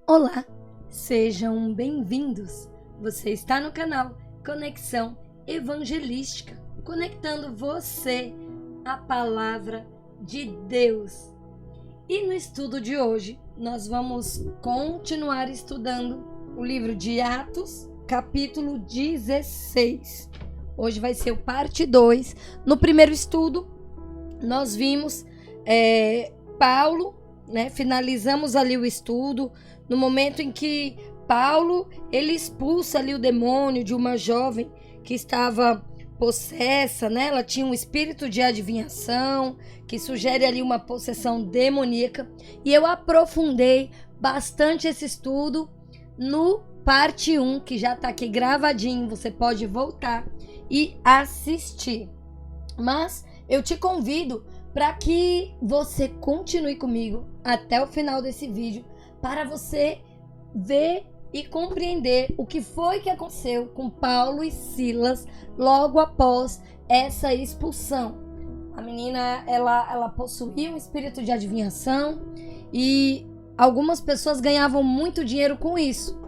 Olá, sejam bem-vindos. Você está no canal Conexão Evangelística, conectando você à Palavra de Deus. E no estudo de hoje, nós vamos continuar estudando o livro de Atos, capítulo 16. Hoje vai ser o parte 2. No primeiro estudo, nós vimos Paulo, finalizamos ali o estudo, no momento em que Paulo, ele expulsa ali o demônio de uma jovem que estava possessa, ela tinha um espírito de adivinhação, que sugere ali uma possessão demoníaca, e eu aprofundei bastante esse estudo no parte 1, que já está aqui gravadinho, você pode voltar e assistir. Mas eu te convido para que você continue comigo até o final desse vídeo, para você ver e compreender o que foi que aconteceu com Paulo e Silas logo após essa expulsão. A menina, ela possuía um espírito de adivinhação e algumas pessoas ganhavam muito dinheiro com isso.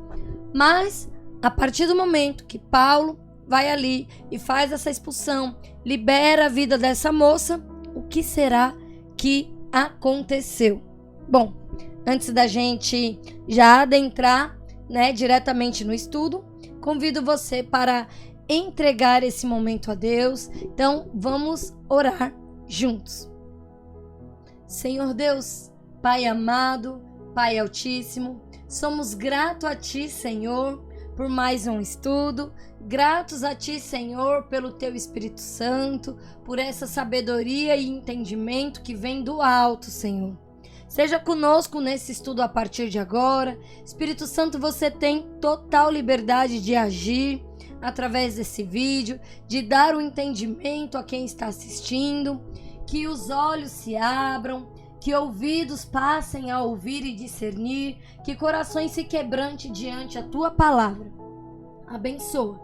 Mas, a partir do momento que Paulo vai ali e faz essa expulsão, libera a vida dessa moça, o que será que aconteceu? Bom, antes da gente já adentrar, diretamente no estudo, convido você para entregar esse momento a Deus. Então, vamos orar juntos. Senhor Deus, Pai amado, Pai altíssimo, somos gratos a Ti, Senhor, por mais um estudo, gratos a Ti, Senhor, pelo Teu Espírito Santo, por essa sabedoria e entendimento que vem do alto, Senhor. Seja conosco nesse estudo a partir de agora. Espírito Santo, você tem total liberdade de agir através desse vídeo, de dar o entendimento a quem está assistindo, que os olhos se abram, que ouvidos passem a ouvir e discernir, que corações se quebrantem diante a Tua palavra. Abençoa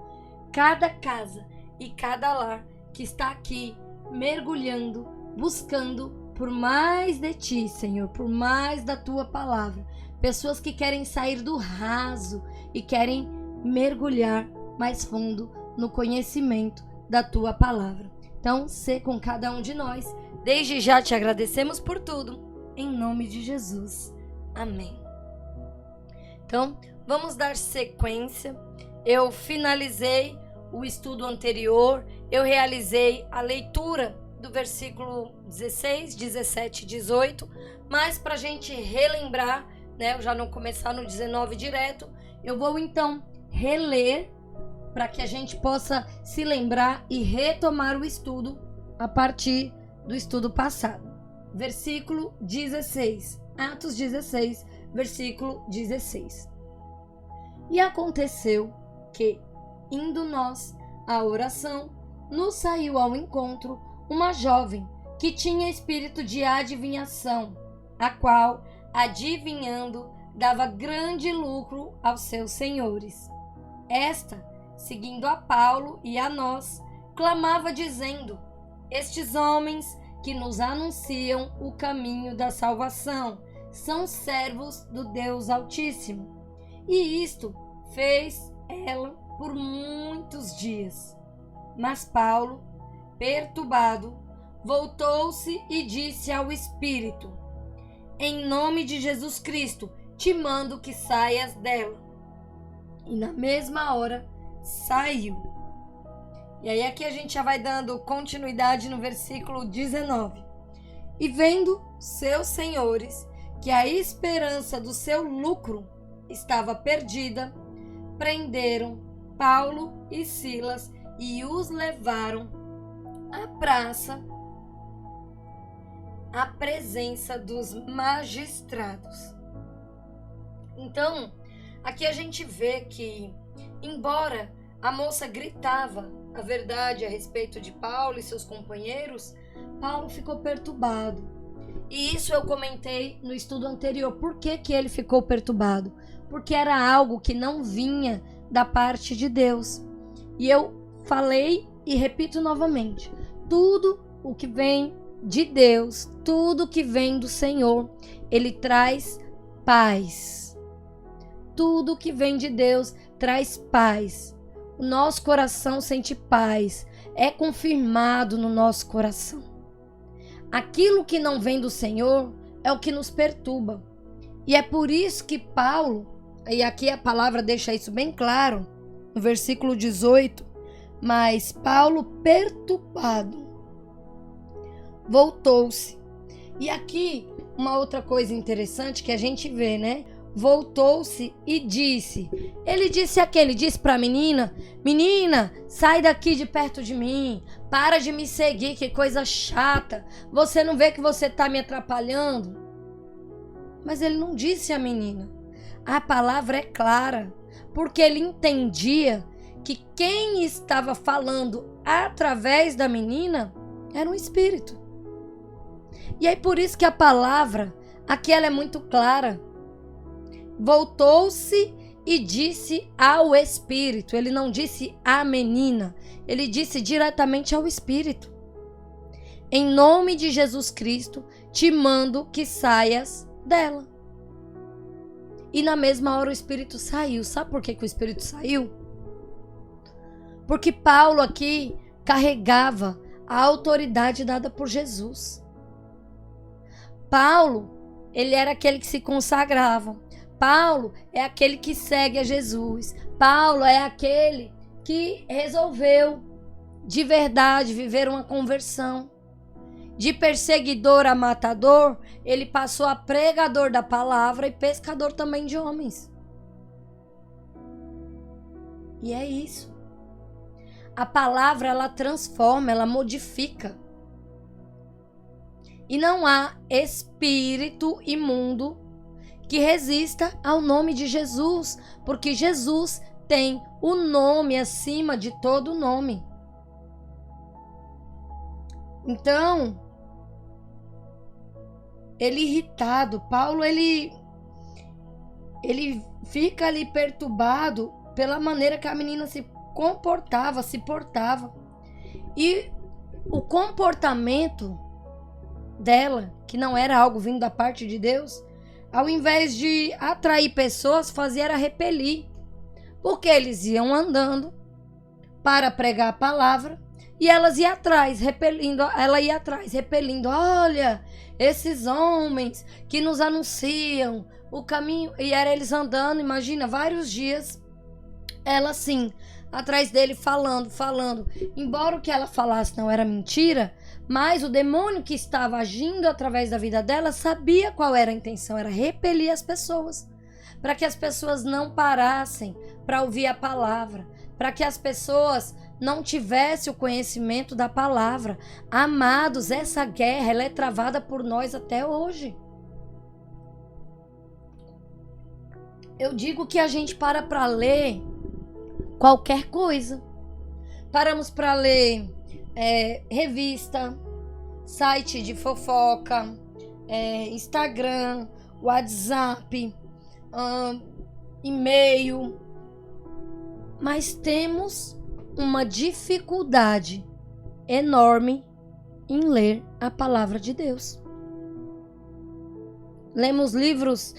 cada casa e cada lar que está aqui mergulhando, buscando por mais de Ti, Senhor, por mais da Tua palavra. Pessoas que querem sair do raso e querem mergulhar mais fundo no conhecimento da Tua palavra. Então, sê com cada um de nós. Desde já te agradecemos por tudo. Em nome de Jesus. Amém. Então, vamos dar sequência. Eu finalizei o estudo anterior. Eu realizei a leitura do versículo 16, 17 e 18, mas para a gente relembrar, eu já não começar no 19 direto, eu vou então reler para que a gente possa se lembrar e retomar o estudo a partir do estudo passado. Versículo 16, Atos 16, versículo 16. E aconteceu que, indo nós à oração, nos saiu ao encontro uma jovem que tinha espírito de adivinhação, a qual, adivinhando, dava grande lucro aos seus senhores. Esta, seguindo a Paulo e a nós, clamava dizendo: estes homens que nos anunciam o caminho da salvação são servos do Deus Altíssimo. E isto fez ela por muitos dias. Mas Paulo, perturbado, voltou-se e disse ao Espírito: em nome de Jesus Cristo, te mando que saias dela. E na mesma hora saiu. E aí aqui a gente já vai dando continuidade no versículo 19. E vendo seus senhores que a esperança do seu lucro estava perdida, prenderam Paulo e Silas e os levaram à praça, à presença dos magistrados. Então, aqui a gente vê que, embora a moça gritava a verdade a respeito de Paulo e seus companheiros, Paulo ficou perturbado. E isso eu comentei no estudo anterior. Por que ele ficou perturbado? Porque era algo que não vinha da parte de Deus. E eu falei e repito novamente: tudo o que vem de Deus, tudo que vem do Senhor, Ele traz paz. tudo que vem de Deus traz paz. O nosso coração sente paz, é confirmado no nosso coração. Aquilo que não vem do Senhor é o que nos perturba. E é por isso que Paulo, e aqui a palavra deixa isso bem claro, no versículo 18, mas Paulo, perturbado, voltou-se. E aqui uma outra coisa interessante que a gente vê, né? Voltou-se e disse. Ele disse para a menina: menina, sai daqui de perto de mim, para de me seguir, que coisa chata. Você não vê que você está me atrapalhando? Mas ele não disse à menina. A palavra é clara, porque ele entendia que quem estava falando através da menina era um espírito. E aí por isso que a palavra aqui ela é muito clara. Voltou-se e disse ao espírito. Ele não disse à menina, ele disse diretamente ao espírito: em nome de Jesus Cristo, te mando que saias dela. E na mesma hora o espírito saiu. Sabe por que o espírito saiu? Porque Paulo aqui carregava a autoridade dada por Jesus. Paulo, ele era aquele que se consagrava. Paulo é aquele que segue a Jesus. Paulo é aquele que resolveu de verdade viver uma conversão. De perseguidor a matador, ele passou a pregador da palavra e pescador também de homens. E é isso. A palavra, ela transforma, ela modifica. E não há espírito imundo que resista ao nome de Jesus, porque Jesus tem o nome acima de todo nome. Então, ele irritado, Paulo, ele fica ali perturbado pela maneira que a menina se comportava, se portava. E o comportamento dela, que não era algo vindo da parte de Deus, ao invés de atrair pessoas, fazia era repelir. Porque eles iam andando para pregar a palavra e elas iam atrás, repelindo. Ela ia atrás, repelindo. Olha, esses homens que nos anunciam o caminho. E era eles andando, imagina, vários dias. Ela assim, atrás dele falando. Embora o que ela falasse não era mentira, mas o demônio que estava agindo através da vida dela sabia qual era a intenção, era repelir as pessoas, para que as pessoas não parassem para ouvir a palavra, para que as pessoas não tivessem o conhecimento da palavra. Amados, essa guerra ela é travada por nós até hoje. Eu digo que a gente para ler qualquer coisa. Paramos para ler revista, site de fofoca, Instagram, WhatsApp, e-mail. Mas temos uma dificuldade enorme em ler a palavra de Deus. Lemos livros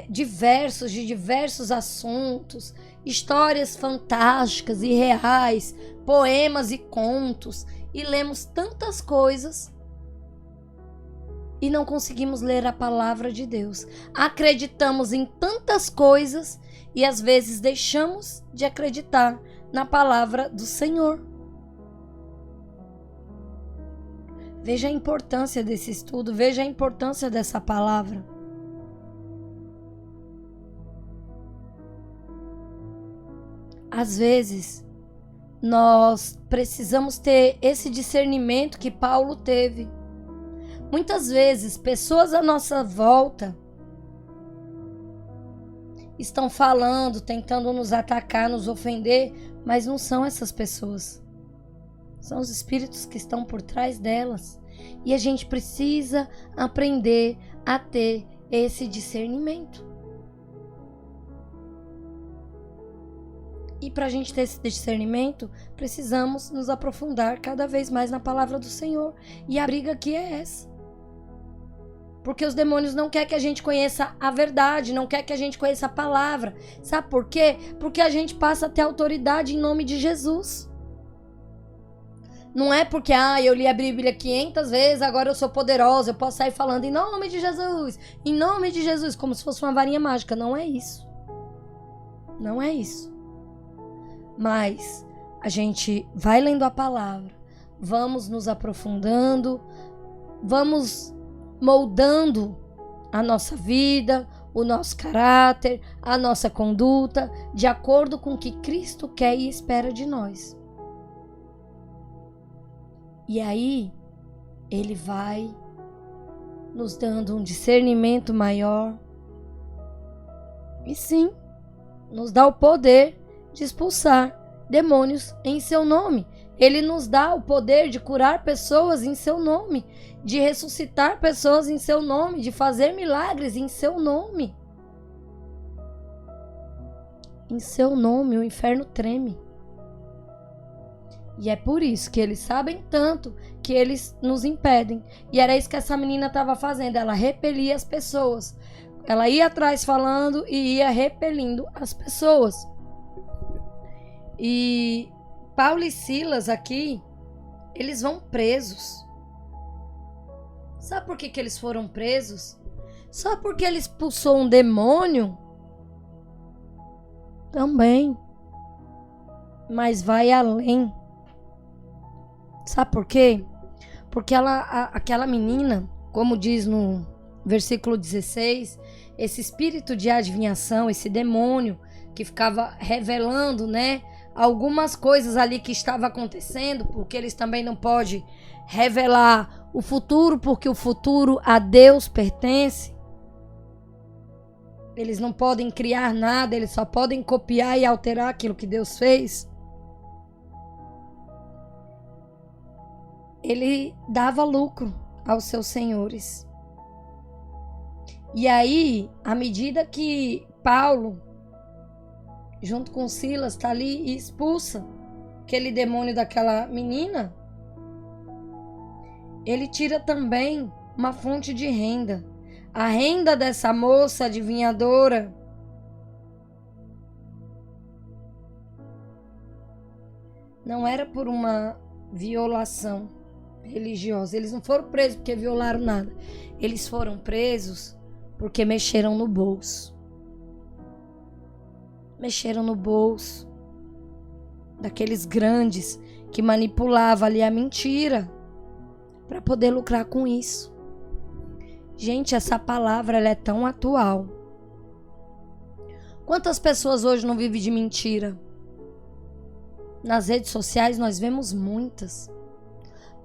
diversos, de diversos assuntos, histórias fantásticas e reais, poemas e contos, e lemos tantas coisas e não conseguimos ler a palavra de Deus. Acreditamos em tantas coisas e às vezes deixamos de acreditar na palavra do Senhor. Veja a importância desse estudo, veja a importância dessa palavra. Às vezes, nós precisamos ter esse discernimento que Paulo teve. Muitas vezes, pessoas à nossa volta estão falando, tentando nos atacar, nos ofender, mas não são essas pessoas. São os espíritos que estão por trás delas. E a gente precisa aprender a ter esse discernimento. E para a gente ter esse discernimento, precisamos nos aprofundar cada vez mais na palavra do Senhor. E a briga aqui é essa. Porque os demônios não querem que a gente conheça a verdade, não querem que a gente conheça a palavra. Sabe por quê? Porque a gente passa a ter autoridade em nome de Jesus. Não é porque, eu li a Bíblia 500 vezes, agora eu sou poderosa, eu posso sair falando em nome de Jesus, como se fosse uma varinha mágica. Não é isso. Não é isso. Mas a gente vai lendo a palavra, vamos nos aprofundando, vamos moldando a nossa vida, o nosso caráter, a nossa conduta, de acordo com o que Cristo quer e espera de nós. E aí, Ele vai nos dando um discernimento maior. E sim, nos dá o poder de expulsar demônios em seu nome. Ele nos dá o poder de curar pessoas em seu nome, de ressuscitar pessoas em seu nome, de fazer milagres em seu nome. Em seu nome, o inferno treme. E é por isso que eles sabem tanto que eles nos impedem. E era isso que essa menina estava fazendo. Ela repelia as pessoas. Ela ia atrás falando e ia repelindo as pessoas. E Paulo e Silas aqui, eles vão presos. Sabe por que eles foram presos? Só porque ele expulsou um demônio? Também. Mas vai além. Sabe por quê? Porque aquela menina, como diz no versículo 16, esse espírito de adivinhação, esse demônio que ficava revelando, algumas coisas ali que estava acontecendo, porque eles também não podem revelar o futuro, porque o futuro a Deus pertence. Eles não podem criar nada, eles só podem copiar e alterar aquilo que Deus fez. Ele dava lucro aos seus senhores. E aí, à medida que Paulo, junto com Silas, está ali e expulsa aquele demônio daquela menina, ele tira também uma fonte de renda. A renda dessa moça adivinhadora não era por uma violação religiosa. Eles não foram presos porque violaram nada. Eles foram presos porque mexeram no bolso. Mexeram no bolso daqueles grandes que manipulavam ali a mentira para poder lucrar com isso. Gente, essa palavra ela é tão atual. Quantas pessoas hoje não vivem de mentira? Nas redes sociais nós vemos muitas.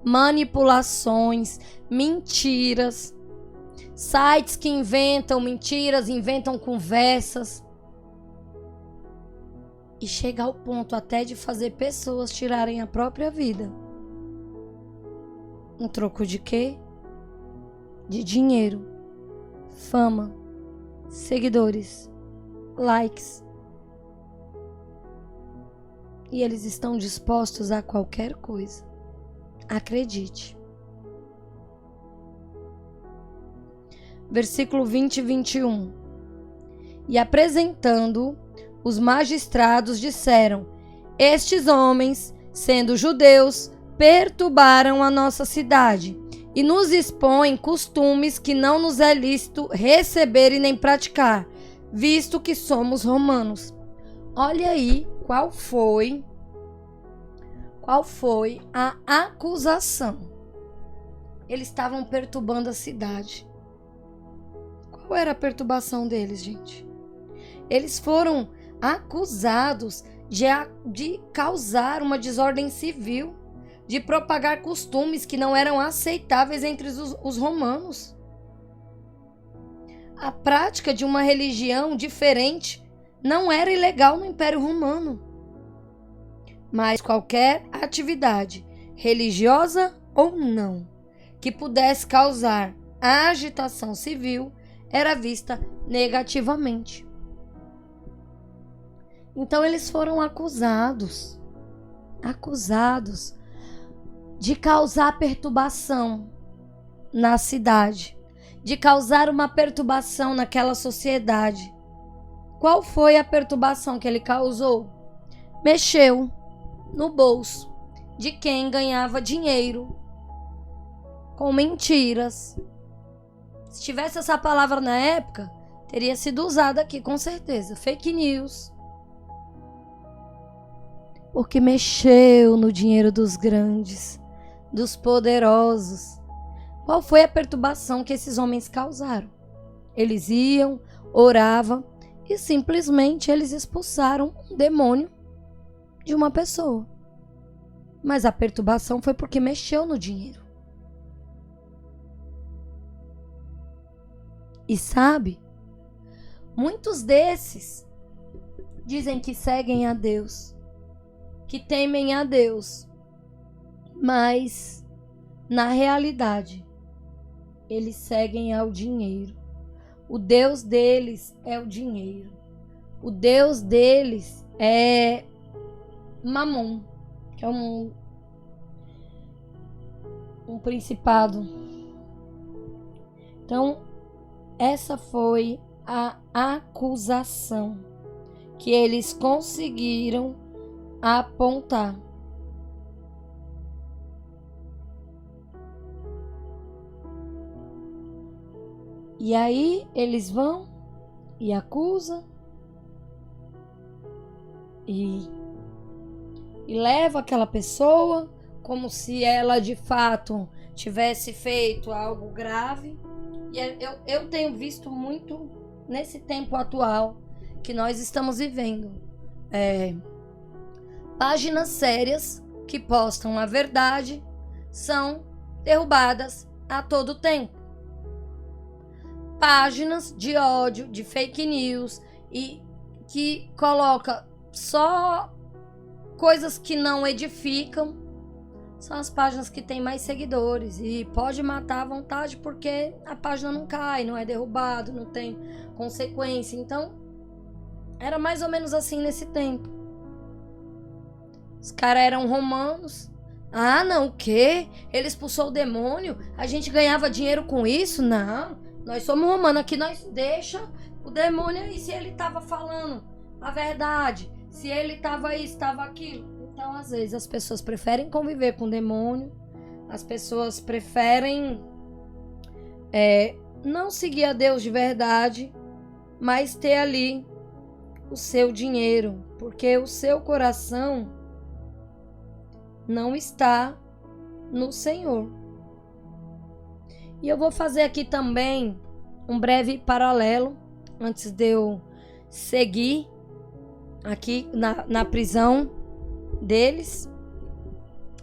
Manipulações, mentiras, sites que inventam mentiras, inventam conversas. E chega ao ponto até de fazer pessoas tirarem a própria vida. Em troco de quê? De dinheiro, fama, seguidores, likes. E eles estão dispostos a qualquer coisa. Acredite. Versículo 20 e 21. E apresentando, os magistrados disseram: estes homens, sendo judeus, perturbaram a nossa cidade e nos expõem costumes que não nos é lícito receber e nem praticar, visto que somos romanos. Olha aí qual foi a acusação. Eles estavam perturbando a cidade. Qual era a perturbação deles, gente? Eles foram acusados de causar uma desordem civil, de propagar costumes que não eram aceitáveis entre os romanos. A prática de uma religião diferente não era ilegal no Império Romano. Mas qualquer atividade, religiosa ou não, que pudesse causar agitação civil, era vista negativamente. Então eles foram acusados de causar perturbação na cidade. de causar uma perturbação naquela sociedade. Qual foi a perturbação que ele causou? Mexeu no bolso de quem ganhava dinheiro com mentiras. Se tivesse essa palavra na época, teria sido usada aqui com certeza. Fake news. Porque mexeu no dinheiro dos grandes, dos poderosos. Qual foi a perturbação que esses homens causaram? Eles iam, oravam e simplesmente eles expulsaram um demônio de uma pessoa. Mas a perturbação foi porque mexeu no dinheiro. E sabe, muitos desses dizem que seguem a Deus, que temem a Deus, mas na realidade eles seguem ao dinheiro. O Deus deles é o dinheiro. O Deus deles é Mamon, que é um principado. Então, essa foi a acusação que eles conseguiram apontar. E aí eles vão e acusam e levam aquela pessoa como se ela de fato tivesse feito algo grave. E eu tenho visto muito nesse tempo atual que nós estamos vivendo. Páginas sérias que postam a verdade são derrubadas a todo tempo. Páginas de ódio, de fake news e que coloca só coisas que não edificam, são as páginas que têm mais seguidores e pode matar à vontade porque a página não cai, não é derrubado, não tem consequência. Então, era mais ou menos assim nesse tempo. Os caras eram romanos. Ah, não, o quê? Ele expulsou o demônio? A gente ganhava dinheiro com isso? Não, nós somos romanos, aqui nós deixa o demônio aí, se ele tava falando a verdade, se ele tava isso, tava aquilo. Então, às vezes, as pessoas preferem conviver com o demônio, as pessoas preferem não seguir a Deus de verdade, mas ter ali o seu dinheiro, porque o seu coração não está no Senhor. E eu vou fazer aqui também um breve paralelo, antes de eu seguir aqui na prisão deles.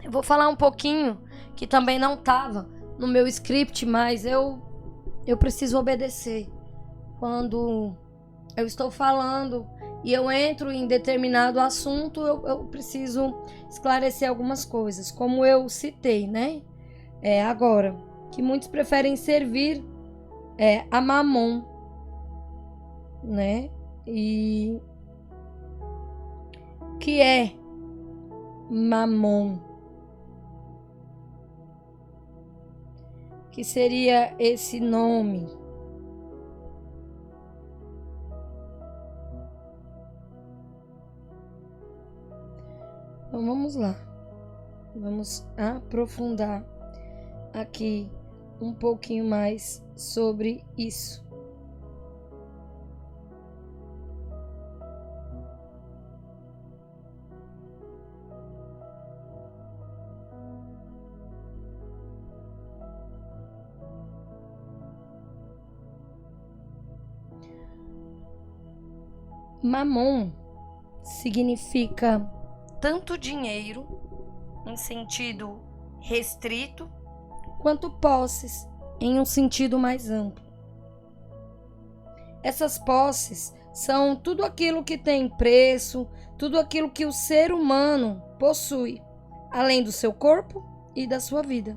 Eu vou falar um pouquinho que também não estava no meu script, mas eu preciso obedecer. Quando eu estou falando e eu entro em determinado assunto, eu preciso esclarecer algumas coisas, como eu citei, né? Agora, que muitos preferem servir a Mamon, né? E que é Mamon? Que seria esse nome? Então vamos lá. Vamos aprofundar aqui um pouquinho mais sobre isso. Mamon significa tanto dinheiro, em sentido restrito, quanto posses, em um sentido mais amplo. Essas posses são tudo aquilo que tem preço, tudo aquilo que o ser humano possui, além do seu corpo e da sua vida.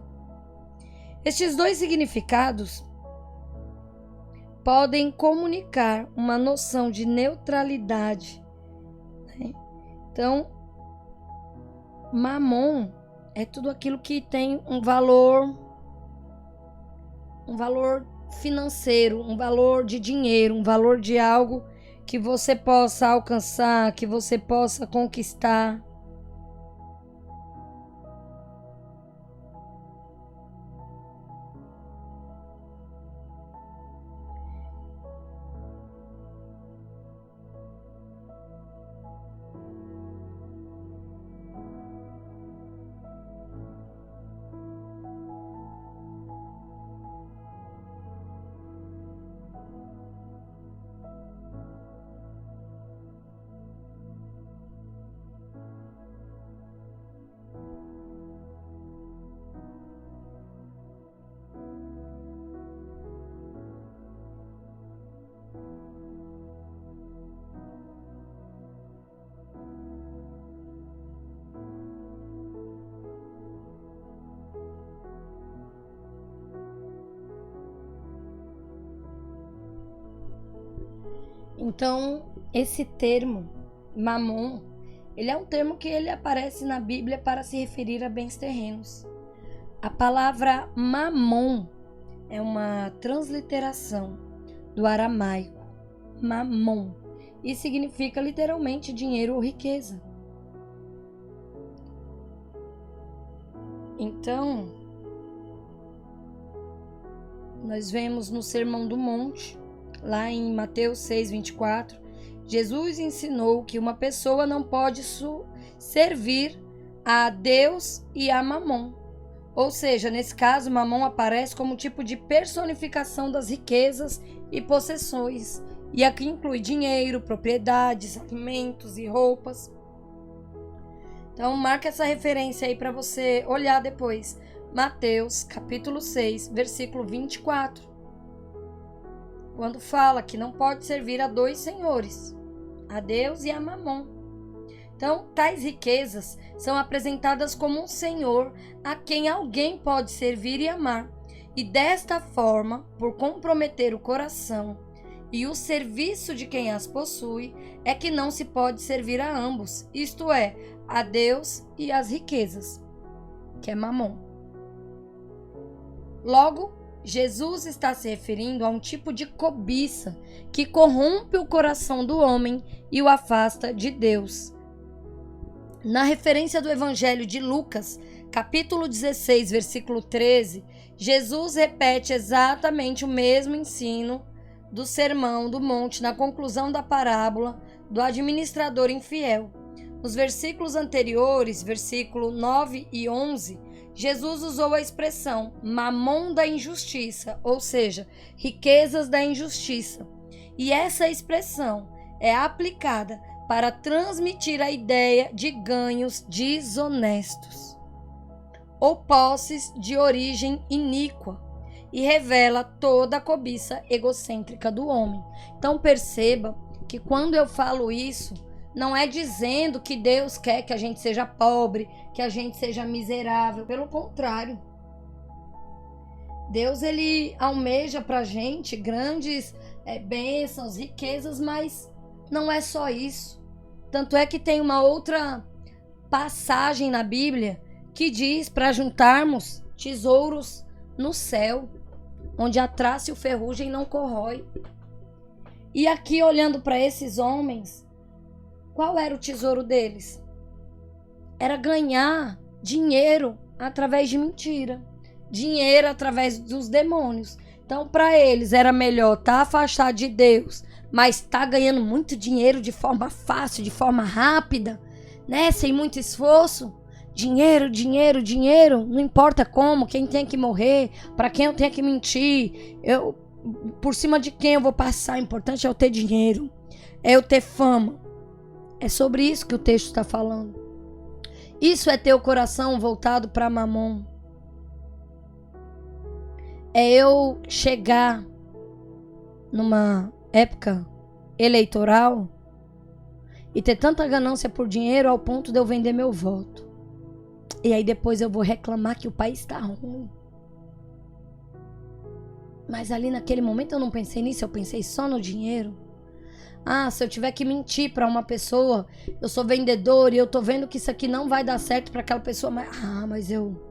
Estes dois significados podem comunicar uma noção de neutralidade, né? Então, Mamon é tudo aquilo que tem um valor financeiro, um valor de dinheiro, um valor de algo que você possa alcançar, que você possa conquistar. Então, esse termo, mamon, ele é um termo que ele aparece na Bíblia para se referir a bens terrenos. A palavra mamon é uma transliteração do aramaico, mamon, e significa literalmente dinheiro ou riqueza. Então, nós vemos no Sermão do Monte, lá em Mateus 6:24, Jesus ensinou que uma pessoa não pode servir a Deus e a Mamon. Ou seja, nesse caso, Mamon aparece como tipo de personificação das riquezas e possessões. E aqui inclui dinheiro, propriedades, alimentos e roupas. Então, marca essa referência aí para você olhar depois. Mateus, capítulo 6, versículo 24. Quando fala que não pode servir a dois senhores, a Deus e a Mamon. Então, tais riquezas são apresentadas como um senhor a quem alguém pode servir e amar. E desta forma, por comprometer o coração e o serviço de quem as possui, é que não se pode servir a ambos, isto é, a Deus e as riquezas, que é Mamon. Logo, Jesus está se referindo a um tipo de cobiça que corrompe o coração do homem e o afasta de Deus. Na referência do Evangelho de Lucas, capítulo 16, versículo 13, Jesus repete exatamente o mesmo ensino do Sermão do Monte na conclusão da parábola do administrador infiel. Nos versículos anteriores, versículo 9 e 11, Jesus usou a expressão mamon da injustiça, ou seja, riquezas da injustiça. E essa expressão é aplicada para transmitir a ideia de ganhos desonestos ou posses de origem iníqua e revela toda a cobiça egocêntrica do homem. Então perceba que quando eu falo isso, não é dizendo que Deus quer que a gente seja pobre, que a gente seja miserável. Pelo contrário. Deus, ele almeja pra gente grandes bênçãos, riquezas, mas não é só isso. Tanto é que tem uma outra passagem na Bíblia que diz para juntarmos tesouros no céu, onde a traça e o ferrugem não corrói. E aqui, olhando para esses homens, qual era o tesouro deles? Era ganhar dinheiro através de mentira. Dinheiro através dos demônios. Então, para eles, era melhor estar afastado de Deus, mas estar ganhando muito dinheiro de forma fácil, de forma rápida, né? Sem muito esforço. Dinheiro, dinheiro, dinheiro. Não importa como, quem tem que morrer, para quem eu tenho que mentir. Por cima de quem eu vou passar. O importante é eu ter dinheiro. É eu ter fama. É sobre isso que o texto está falando. Isso é ter o coração voltado para Mamon. É eu chegar numa época eleitoral e ter tanta ganância por dinheiro ao ponto de eu vender meu voto. E aí depois eu vou reclamar que o país está ruim. Mas ali naquele momento eu não pensei nisso, eu pensei só no dinheiro. Ah, se eu tiver que mentir para uma pessoa, eu sou vendedor e eu tô vendo que isso aqui não vai dar certo para aquela pessoa, mas eu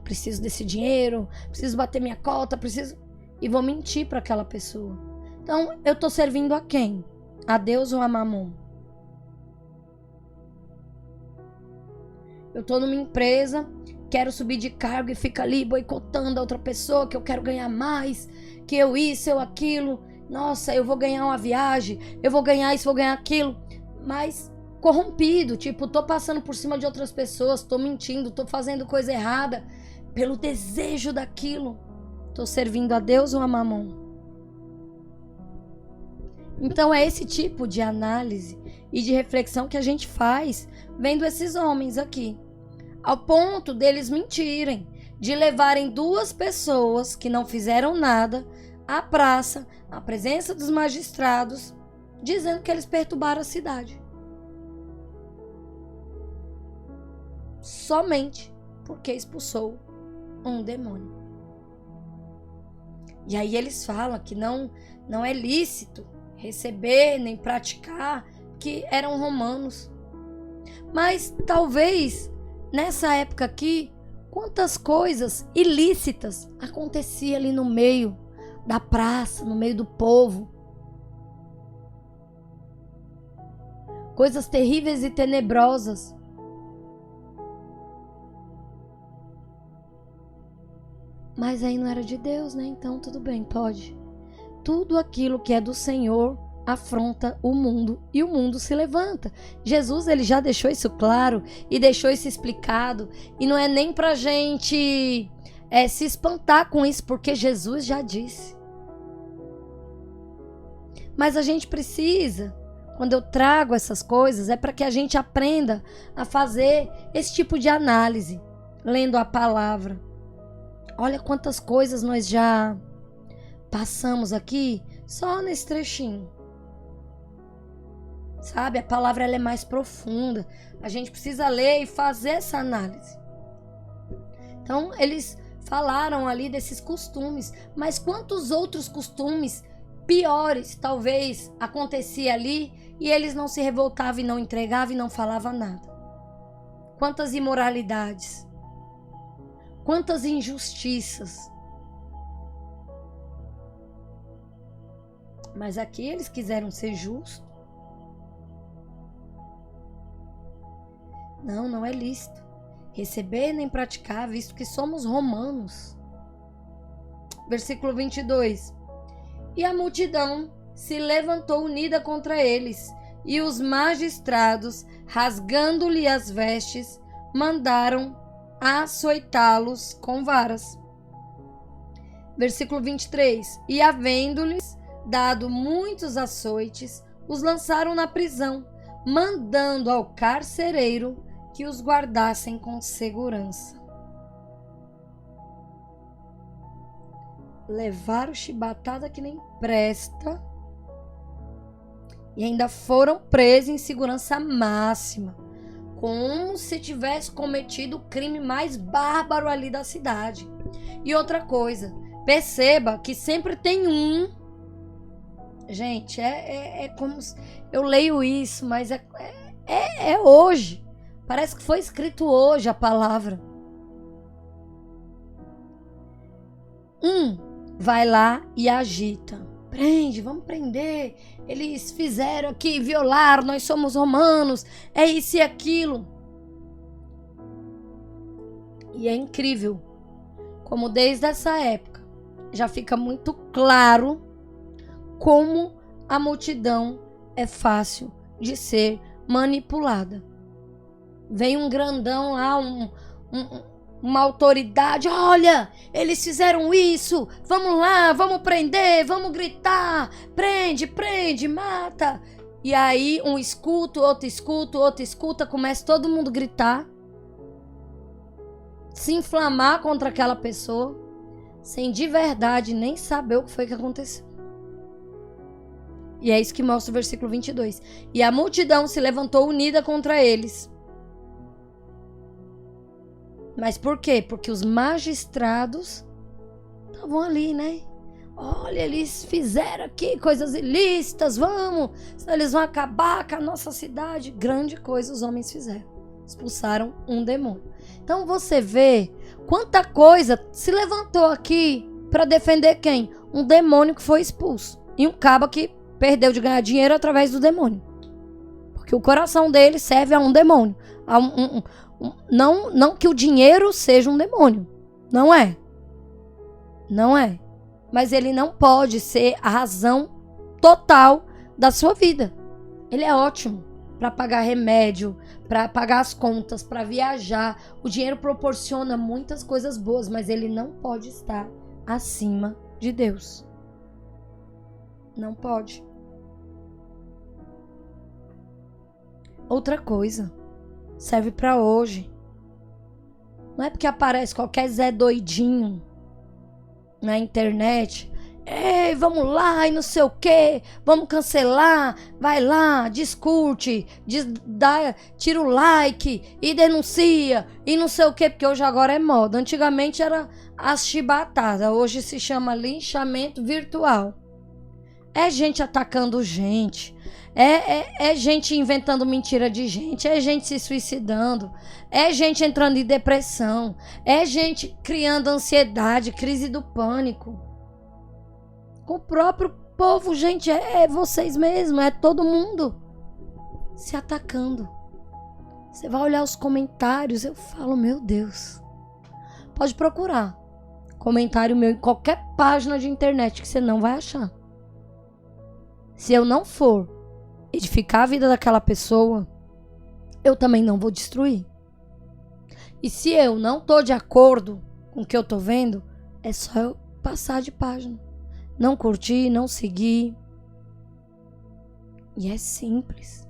preciso desse dinheiro, preciso bater minha cota, preciso... e vou mentir para aquela pessoa. Então, eu estou servindo a quem? A Deus ou a Mamon? Eu estou numa empresa, quero subir de cargo e fica ali boicotando a outra pessoa, que eu quero ganhar mais, que eu isso, eu aquilo. Nossa, eu vou ganhar uma viagem, eu vou ganhar isso, vou ganhar aquilo. Mas corrompido, tipo, tô passando por cima de outras pessoas, tô mentindo, tô fazendo coisa errada pelo desejo daquilo. Tô servindo a Deus ou a Mamon? Então é esse tipo de análise e de reflexão que a gente faz vendo esses homens aqui. Ao ponto deles mentirem, de levarem duas pessoas que não fizeram nada à praça, à presença dos magistrados, dizendo que eles perturbaram a cidade. Somente porque expulsou um demônio. E aí eles falam que não é lícito receber nem praticar, que eram romanos. Mas talvez nessa época aqui, quantas coisas ilícitas aconteciam ali no meio da praça, no meio do povo. Coisas terríveis e tenebrosas. Mas aí não era de Deus, né? Então tudo bem, pode. Tudo aquilo que é do Senhor afronta o mundo e o mundo se levanta. Jesus, ele já deixou isso claro e deixou isso explicado. E não é nem pra gente se espantar com isso, porque Jesus já disse. Mas a gente precisa, quando eu trago essas coisas, é para que a gente aprenda a fazer esse tipo de análise, lendo a palavra. Olha quantas coisas nós já passamos aqui só nesse trechinho. Sabe, a palavra ela é mais profunda. A gente precisa ler e fazer essa análise. Então, eles falaram ali desses costumes, mas quantos outros costumes piores talvez acontecia ali e eles não se revoltavam e não entregavam e não falavam nada? Quantas imoralidades, quantas injustiças. Mas aqui eles quiseram ser justos. Não é lícito receber nem praticar, visto que somos romanos. Versículo 22. E a multidão se levantou unida contra eles, e os magistrados, rasgando-lhe as vestes, mandaram açoitá-los com varas. Versículo 23. E havendo-lhes dado muitos açoites, os lançaram na prisão, mandando ao carcereiro que os guardassem com segurança. Levaram chibatada que nem presta e ainda foram presos em segurança máxima, como se tivesse cometido o crime mais bárbaro ali da cidade. E outra coisa, perceba que sempre tem um. Gente, é como se, eu leio isso, mas é hoje. Parece que foi escrito hoje a palavra. Vai lá e agita. Prende, vamos prender. Eles fizeram aqui, violaram, nós somos romanos, é isso e aquilo. E é incrível como desde essa época já fica muito claro como a multidão é fácil de ser manipulada. Vem um grandão lá, uma autoridade, olha, eles fizeram isso, vamos lá, vamos prender, vamos gritar, prende, mata. E aí um escuta, outro escuta, começa todo mundo a gritar, se inflamar contra aquela pessoa, sem de verdade nem saber o que foi que aconteceu. E é isso que mostra o versículo 22. E a multidão se levantou unida contra eles. Mas por quê? Porque os magistrados estavam ali, né? Olha, eles fizeram aqui coisas ilícitas, vamos, senão eles vão acabar com a nossa cidade. Grande coisa os homens fizeram. Expulsaram um demônio. Então você vê quanta coisa se levantou aqui para defender quem? Um demônio que foi expulso. E um caba que perdeu de ganhar dinheiro através do demônio. Porque o coração dele serve a um demônio. Não que o dinheiro seja um demônio. Não é. Não é. Mas ele não pode ser a razão total da sua vida. Ele é ótimo para pagar remédio, para pagar as contas, para viajar. O dinheiro proporciona muitas coisas boas, mas ele não pode estar acima de Deus. Não pode. Outra coisa, serve para hoje. Não é porque aparece qualquer Zé doidinho na internet. Ei, vamos lá e não sei o que, vamos cancelar, vai lá, discute, tira o like e denuncia e não sei o que, porque hoje agora é moda. Antigamente era as chibatadas, hoje se chama linchamento virtual. É gente atacando gente, é gente inventando mentira de gente, é gente se suicidando, é gente entrando em depressão, é gente criando ansiedade, crise do pânico. Com o próprio povo, gente, é vocês mesmos, é todo mundo se atacando. Você vai olhar os comentários, eu falo, meu Deus. Pode procurar comentário meu em qualquer página de internet que você não vai achar. Se eu não for edificar a vida daquela pessoa, eu também não vou destruir. E se eu não tô de acordo com o que eu tô vendo, é só eu passar de página. Não curtir, não seguir. E é simples.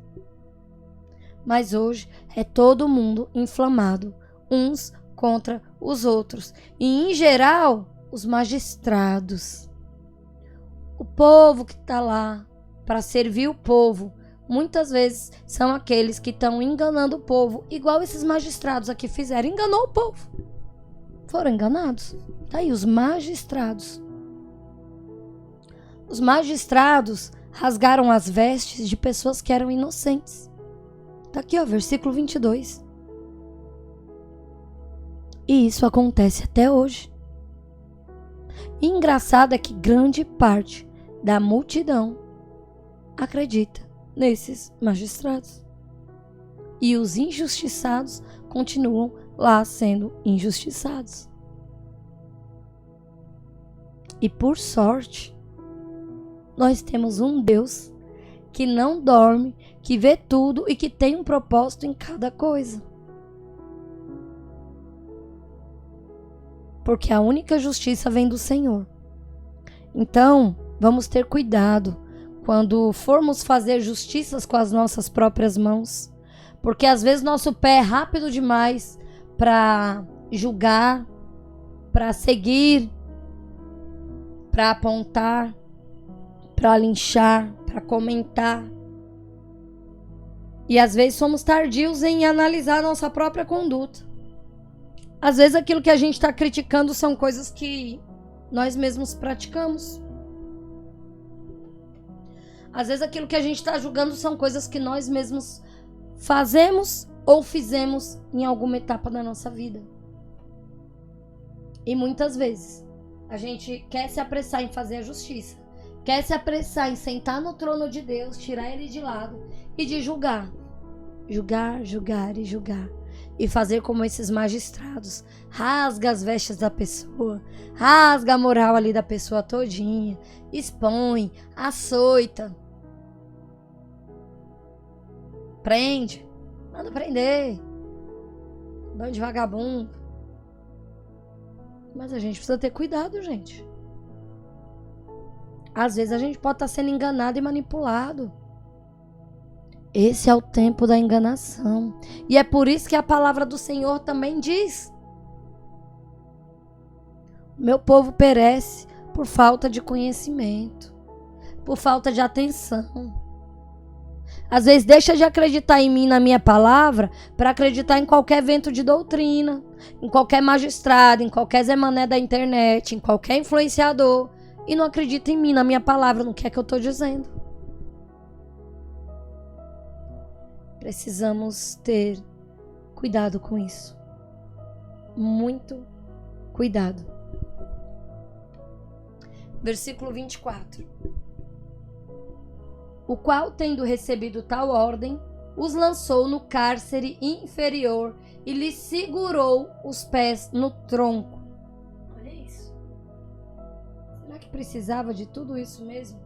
Mas hoje é todo mundo inflamado, uns contra os outros. E, em geral, os magistrados. O povo que está lá para servir o povo, muitas vezes são aqueles que estão enganando o povo, igual esses magistrados aqui fizeram. Enganou o povo. Foram enganados. Tá aí, os magistrados. Os magistrados rasgaram as vestes de pessoas que eram inocentes. Tá aqui, ó, versículo 22. E isso acontece até hoje. E engraçado é que grande parte da multidão acredita nesses magistrados. E os injustiçados continuam lá sendo injustiçados. E por sorte, nós temos um Deus que não dorme, que vê tudo e que tem um propósito em cada coisa. Porque a única justiça vem do Senhor. Então, vamos ter cuidado quando formos fazer justiças com as nossas próprias mãos. Porque às vezes nosso pé é rápido demais para julgar, para seguir, para apontar, para linchar, para comentar. E às vezes somos tardios em analisar a nossa própria conduta. Às vezes aquilo que a gente está criticando são coisas que nós mesmos praticamos. Às vezes aquilo que a gente está julgando são coisas que nós mesmos fazemos ou fizemos em alguma etapa da nossa vida. E muitas vezes a gente quer se apressar em fazer a justiça. Quer se apressar em sentar no trono de Deus, tirar ele de lado e de julgar. Julgar, julgar e julgar. E fazer como esses magistrados. Rasga as vestes da pessoa. Rasga a moral ali da pessoa todinha. Expõe, açoita. Prende. Manda prender. Bando de vagabundo. Mas a gente precisa ter cuidado, gente. Às vezes a gente pode estar sendo enganado e manipulado. Esse é o tempo da enganação. E é por isso que a palavra do Senhor também diz: meu povo perece por falta de conhecimento, por falta de atenção. Às vezes deixa de acreditar em mim, na minha palavra, para acreditar em qualquer vento de doutrina, em qualquer magistrado, em qualquer Zé Mané da internet, em qualquer influenciador. E não acredita em mim, na minha palavra, no que é que eu estou dizendo. Precisamos ter cuidado com isso. Muito cuidado. versículo 24. O qual, tendo recebido tal ordem, os lançou no cárcere inferior e lhe segurou os pés no tronco. Olha isso. Será que precisava de tudo isso mesmo?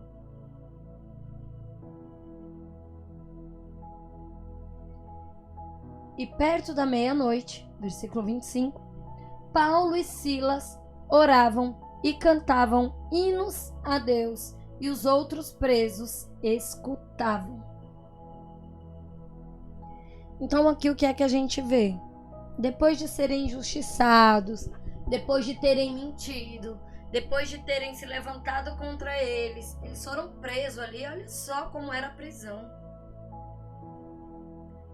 E perto da meia-noite, versículo 25, Paulo e Silas oravam e cantavam hinos a Deus, e os outros presos escutavam. Então aqui o que é que a gente vê? Depois de serem injustiçados, depois de terem mentido, depois de terem se levantado contra eles foram presos ali. Olha só como era a prisão.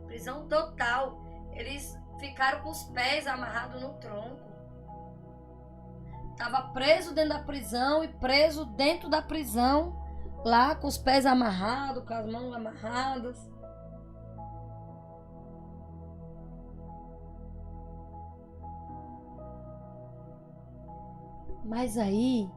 Prisão total. Eles ficaram com os pés amarrados no tronco. Estava preso dentro da prisão e preso dentro da prisão, lá com os pés amarrados, com as mãos amarradas. Mas aí,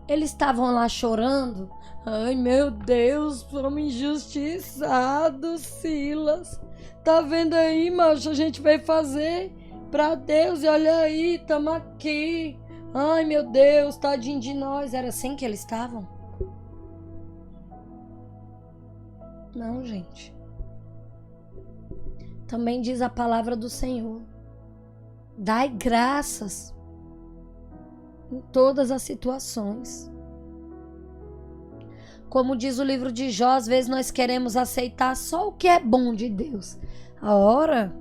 eles estavam lá chorando. Ai, meu Deus, fomos injustiçados, Silas. Tá vendo aí, macho? A gente veio fazer pra Deus e olha aí, tamo aqui. Ai, meu Deus, tadinho de nós. Era assim que eles estavam? Não, gente. Também diz a palavra do Senhor: dai graças em todas as situações. Como diz o livro de Jó, às vezes nós queremos aceitar só o que é bom de Deus. A hora,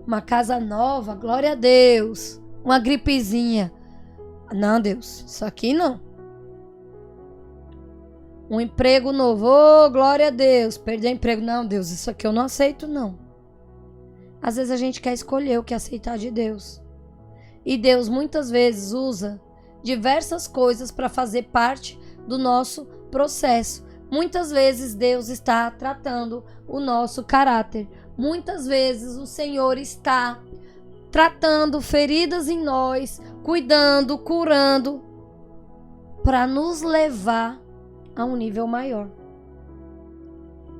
uma casa nova, glória a Deus. Uma gripezinha. Não, Deus, isso aqui não. Um emprego novo, oh, glória a Deus. Perder emprego, não, Deus, isso aqui eu não aceito, não. Às vezes a gente quer escolher o que aceitar de Deus. E Deus muitas vezes usa diversas coisas para fazer parte do nosso processo. Muitas vezes Deus está tratando o nosso caráter. Muitas vezes o Senhor está tratando feridas em nós, cuidando, curando, para nos levar a um nível maior.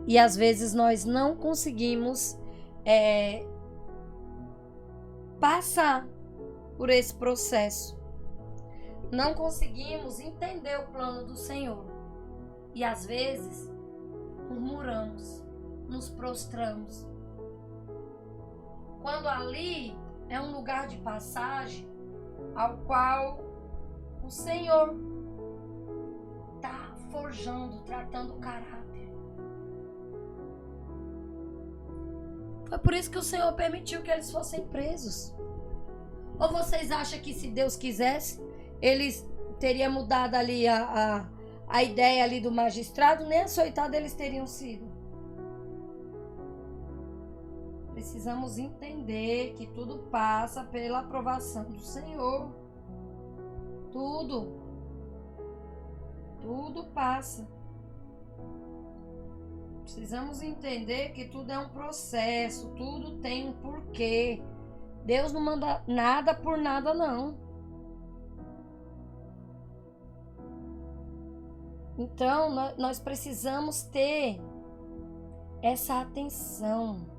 E às vezes nós não conseguimos passar por esse processo. Não conseguimos entender o plano do Senhor. E às vezes murmuramos, nos prostramos. Quando ali é um lugar de passagem ao qual o Senhor está forjando, tratando o caráter. Foi por isso que o Senhor permitiu que eles fossem presos. Ou vocês acham que se Deus quisesse, eles teriam mudado ali a ideia ali do magistrado, nem açoitado eles teriam sido? Precisamos entender que tudo passa pela aprovação do Senhor. Tudo passa. Precisamos entender que tudo é um processo, tudo tem um porquê. Deus não manda nada por nada, não. Então, nós precisamos ter essa atenção.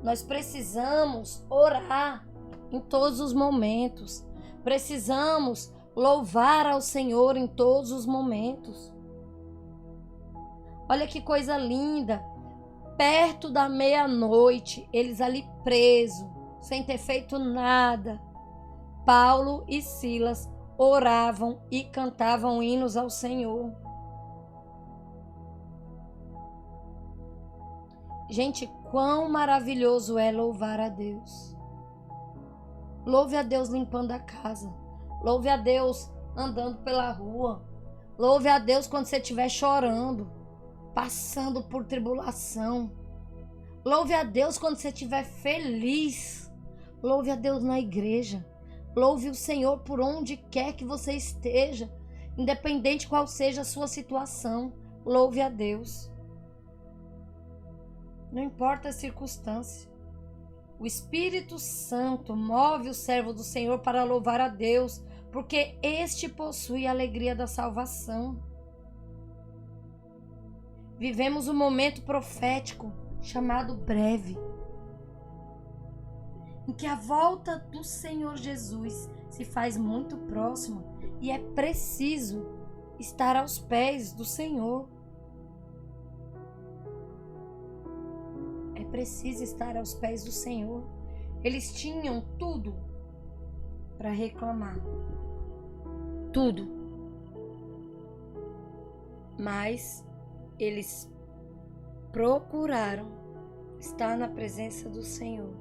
Nós precisamos orar em todos os momentos. Precisamos louvar ao Senhor em todos os momentos. Olha que coisa linda. Perto da meia-noite, eles ali presos, sem ter feito nada. Paulo e Silas oravam e cantavam hinos ao Senhor. Gente, quão maravilhoso é louvar a Deus. Louve a Deus limpando a casa. Louve a Deus andando pela rua. Louve a Deus quando você estiver chorando, passando por tribulação. Louve a Deus quando você estiver feliz. Louve a Deus na igreja. Louve o Senhor por onde quer que você esteja, independente qual seja a sua situação. Louve a Deus. Não importa a circunstância. O Espírito Santo move o servo do Senhor para louvar a Deus porque este possui a alegria da salvação. Vivemos um momento profético chamado breve, em que a volta do Senhor Jesus se faz muito próxima e é preciso estar aos pés do Senhor. É preciso estar aos pés do Senhor. Eles tinham tudo para reclamar. Tudo. Mas eles procuraram estar na presença do Senhor.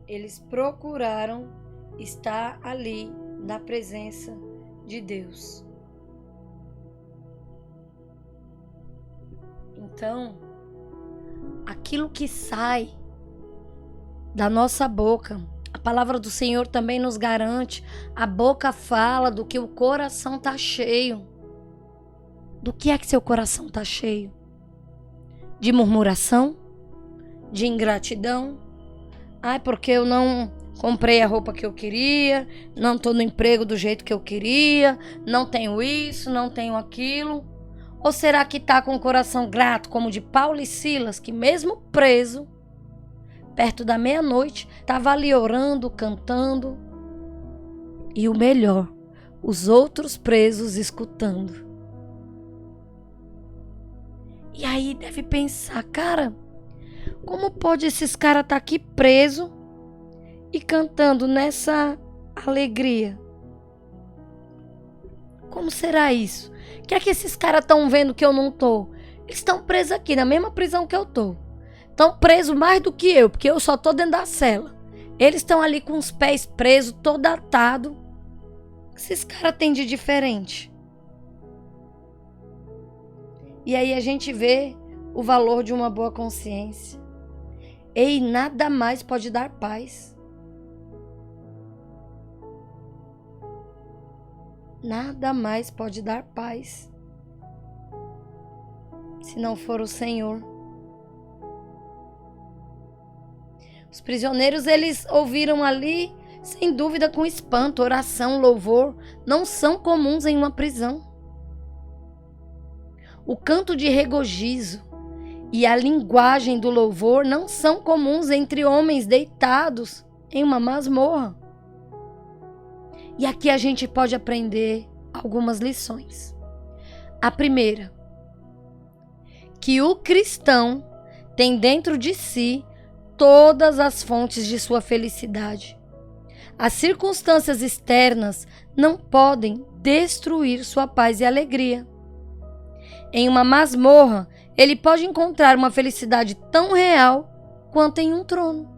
Eles procuraram estar ali na presença de Deus. Então, aquilo que sai da nossa boca, a palavra do Senhor também nos garante, a boca fala do que o coração está cheio. Do que é que seu coração está cheio? De murmuração? De ingratidão? Ai, porque eu não comprei a roupa que eu queria, não estou no emprego do jeito que eu queria, não tenho isso, não tenho aquilo. Ou será que está com o coração grato, como de Paulo e Silas, que mesmo preso, perto da meia-noite, estava ali orando, cantando. E o melhor, os outros presos escutando. E aí deve pensar, cara, como pode esses caras estar aqui presos e cantando nessa alegria? Como será isso? O que é que esses caras estão vendo que eu não tô? Eles estão presos aqui, na mesma prisão que eu tô. Estão presos mais do que eu, porque eu só tô dentro da cela. Eles estão ali com os pés presos, todo atado. O que esses caras têm de diferente? E aí a gente vê o valor de uma boa consciência. Ei, nada mais pode dar paz. Nada mais pode dar paz, se não for o Senhor. Os prisioneiros, eles ouviram ali, sem dúvida, com espanto. Oração, louvor, não são comuns em uma prisão. O canto de regozijo e a linguagem do louvor não são comuns entre homens deitados em uma masmorra. E aqui a gente pode aprender algumas lições. A primeira, que o cristão tem dentro de si todas as fontes de sua felicidade. As circunstâncias externas não podem destruir sua paz e alegria. Em uma masmorra, ele pode encontrar uma felicidade tão real quanto em um trono.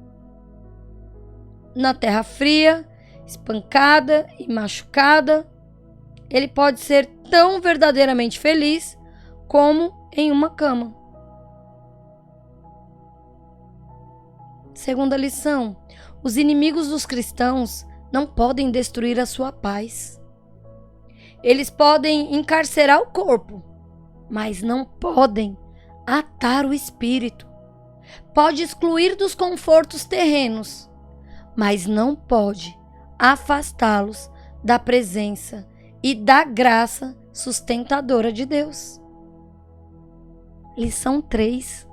Na terra fria, espancada e machucada, ele pode ser tão verdadeiramente feliz como em uma cama. Segunda lição: os inimigos dos cristãos não podem destruir a sua paz. Eles podem encarcerar o corpo, mas não podem atar o espírito. Pode excluir dos confortos terrenos, mas não pode afastá-los da presença e da graça sustentadora de Deus. Lição 3.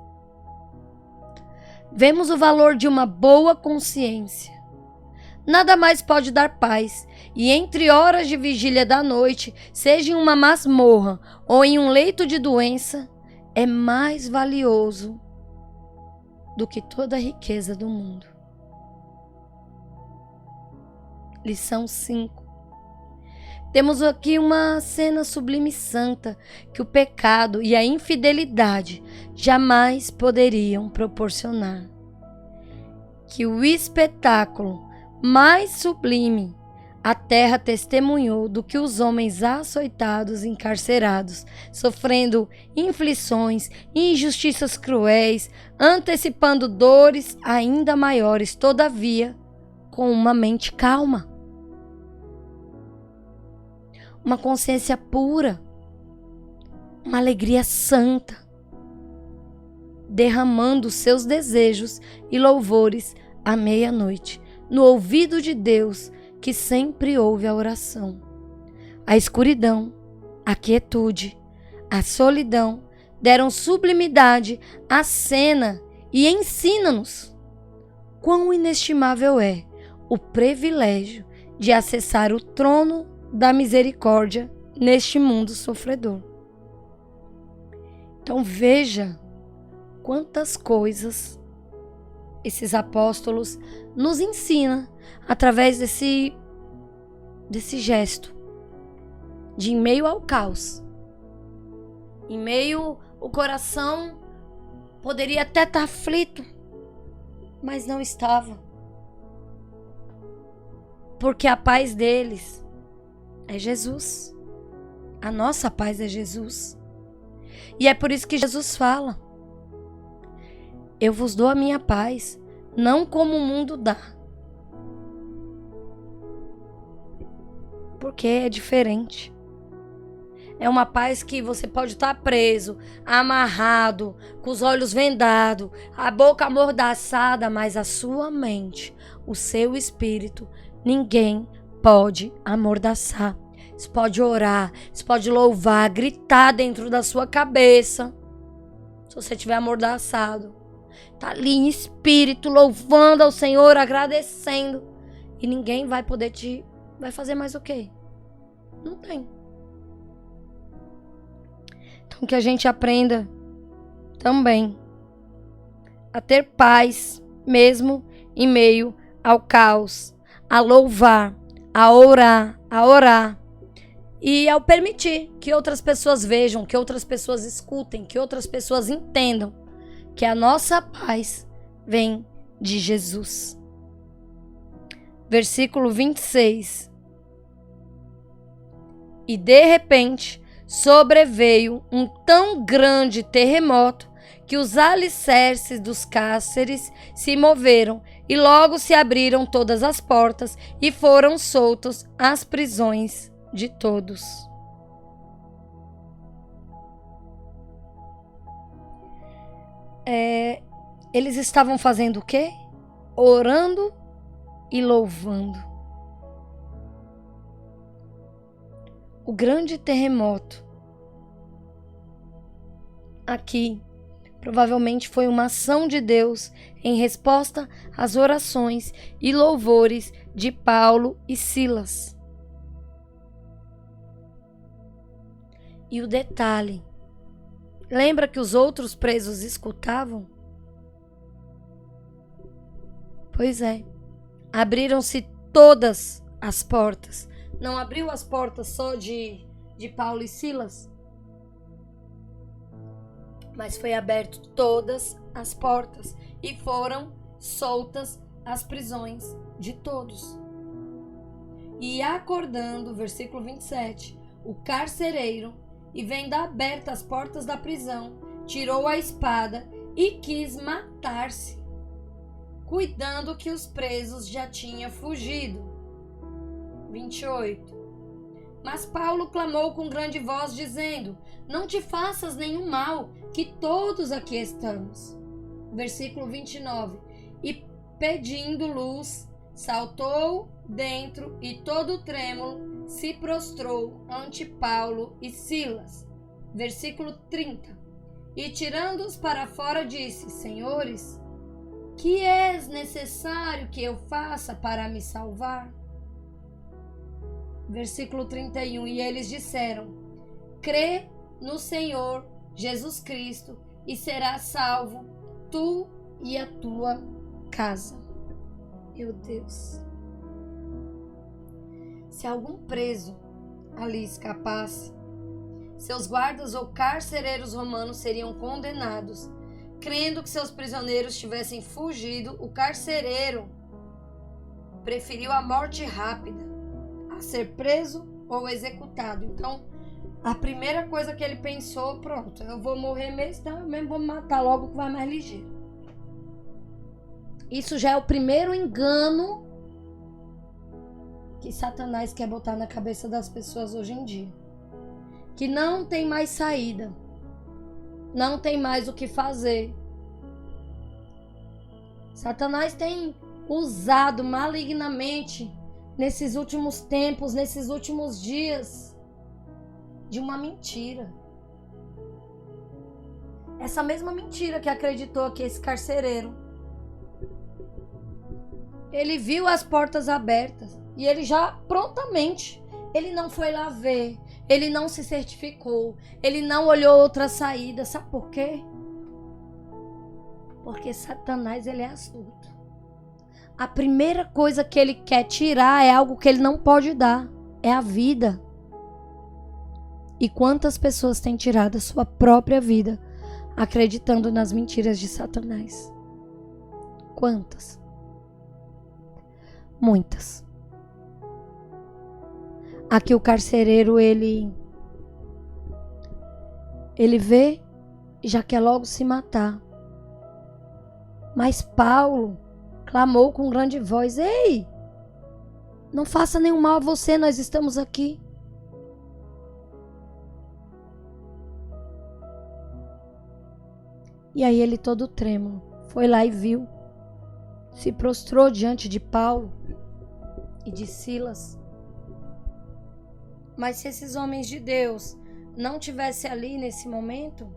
Vemos o valor de uma boa consciência. Nada mais pode dar paz, e entre horas de vigília da noite, seja em uma masmorra ou em um leito de doença, é mais valioso do que toda a riqueza do mundo. Lição 5. Temos aqui uma cena sublime e santa que o pecado e a infidelidade jamais poderiam proporcionar. Que o espetáculo mais sublime a terra testemunhou do que os homens açoitados, encarcerados, sofrendo inflições e injustiças cruéis, antecipando dores ainda maiores, todavia, com uma mente calma. Uma consciência pura, uma alegria santa, derramando seus desejos e louvores à meia-noite, no ouvido de Deus, que sempre ouve a oração. A escuridão, a quietude, a solidão deram sublimidade à cena e ensina-nos quão inestimável é o privilégio de acessar o trono da misericórdia neste mundo sofredor. Então veja quantas coisas esses apóstolos nos ensinam através desse gesto de, em meio ao caos, em meio o coração poderia até estar aflito, mas não estava, porque a paz deles é Jesus. A nossa paz é Jesus. E é por isso que Jesus fala: eu vos dou a minha paz, não como o mundo dá. Porque é diferente. É uma paz que você pode estar preso, amarrado, com os olhos vendados, a boca amordaçada, mas a sua mente, o seu espírito, ninguém pode amordaçar. Você pode orar, você pode louvar, gritar dentro da sua cabeça. Se você estiver amordaçado, tá ali em espírito, louvando ao Senhor, agradecendo. E ninguém vai poder vai fazer mais o quê? Não tem. Então que a gente aprenda também a ter paz, mesmo em meio ao caos, a louvar, a orar, e ao permitir que outras pessoas vejam, que outras pessoas escutem, que outras pessoas entendam que a nossa paz vem de Jesus. Versículo 26. E de repente sobreveio um tão grande terremoto que os alicerces dos cárceres se moveram e logo se abriram todas as portas e foram soltos as prisões de todos. Eles estavam fazendo o quê? Orando e louvando. O grande terremoto aqui provavelmente foi uma ação de Deus em resposta às orações e louvores de Paulo e Silas. E o detalhe, lembra que os outros presos escutavam? Pois é, abriram-se todas as portas. Não abriu as portas só de Paulo e Silas, mas foi aberto todas as portas e foram soltas as prisões de todos. E acordando, versículo 27, o carcereiro, e vendo abertas as portas da prisão, tirou a espada e quis matar-se, cuidando que os presos já tinham fugido. 28. Mas Paulo clamou com grande voz, dizendo: não te faças nenhum mal, que todos aqui estamos. Versículo 29. E pedindo luz, saltou dentro e todo trêmulo se prostrou ante Paulo e Silas. Versículo 30. E tirando-os para fora disse: senhores, que é necessário que eu faça para me salvar? Versículo 31. E eles disseram: crê no Senhor Jesus Cristo e serás salvo, tu e a tua casa. Meu Deus. Se algum preso ali escapasse, seus guardas ou carcereiros romanos seriam condenados. Crendo que seus prisioneiros tivessem fugido, o carcereiro preferiu a morte rápida a ser preso ou executado. Então, a primeira coisa que ele pensou: pronto, eu vou morrer mesmo, então eu mesmo vou me matar logo, que vai mais ligeiro. Isso já é o primeiro engano que Satanás quer botar na cabeça das pessoas hoje em dia. Que não tem mais saída, não tem mais o que fazer. Satanás tem usado malignamente nesses últimos tempos, nesses últimos dias, de uma mentira. Essa mesma mentira que acreditou que esse carcereiro, ele viu as portas abertas e ele já prontamente, ele não foi lá ver, ele não se certificou, ele não olhou outra saída. Sabe por quê? Porque Satanás, ele é astuto. A primeira coisa que ele quer tirar é algo que ele não pode dar, é a vida. E quantas pessoas têm tirado a sua própria vida acreditando nas mentiras de Satanás? Quantas? Muitas. Aqui o carcereiro, ele vê e já quer logo se matar. Mas Paulo clamou com grande voz: ei, não faça nenhum mal a você, nós estamos aqui. E aí ele, todo trêmulo, foi lá e viu, se prostrou diante de Paulo e de Silas. Mas se esses homens de Deus não tivessem ali nesse momento,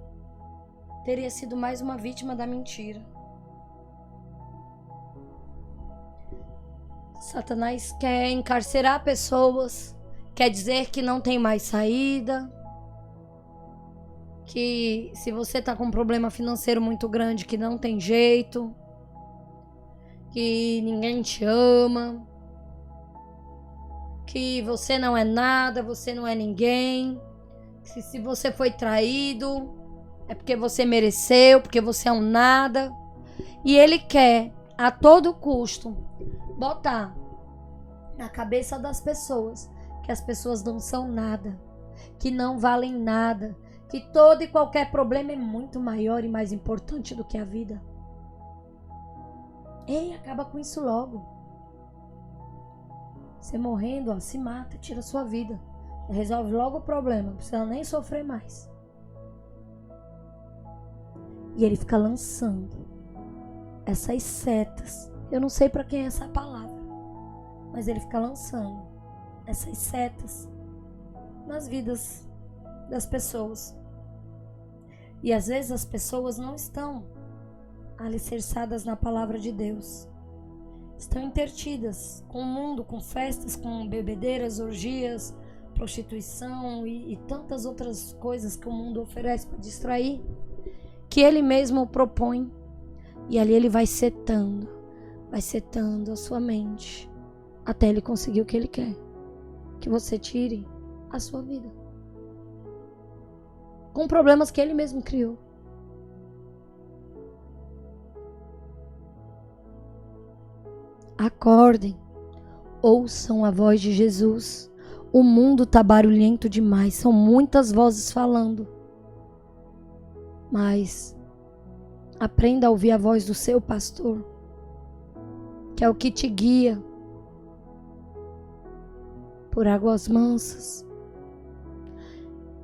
teria sido mais uma vítima da mentira. Satanás quer encarcerar pessoas, quer dizer que não tem mais saída, que se você está com um problema financeiro muito grande, que não tem jeito, que ninguém te ama, que você não é nada, você não é ninguém, que se você foi traído, é porque você mereceu, porque você é um nada. E ele quer, a todo custo, botar na cabeça das pessoas que as pessoas não são nada, que não valem nada, que todo e qualquer problema é muito maior e mais importante do que a vida. Ei, acaba com isso logo. Você morrendo, ó, se mata, tira a sua vida. Resolve logo o problema, não precisa nem sofrer mais. E ele fica lançando essas setas. Eu não sei para quem é essa palavra, mas ele fica lançando essas setas nas vidas das pessoas. E às vezes as pessoas não estão alicerçadas na palavra de Deus. Estão intertidas com o mundo, com festas, com bebedeiras, orgias, prostituição e tantas outras coisas que o mundo oferece para distrair, que ele mesmo propõe. E ali ele vai setando a sua mente, até ele conseguir o que ele quer, que você tire a sua vida, com problemas que ele mesmo criou. Acordem, ouçam a voz de Jesus. O mundo está barulhento demais, são muitas vozes falando. Mas aprenda a ouvir a voz do seu pastor, que é o que te guia por águas mansas.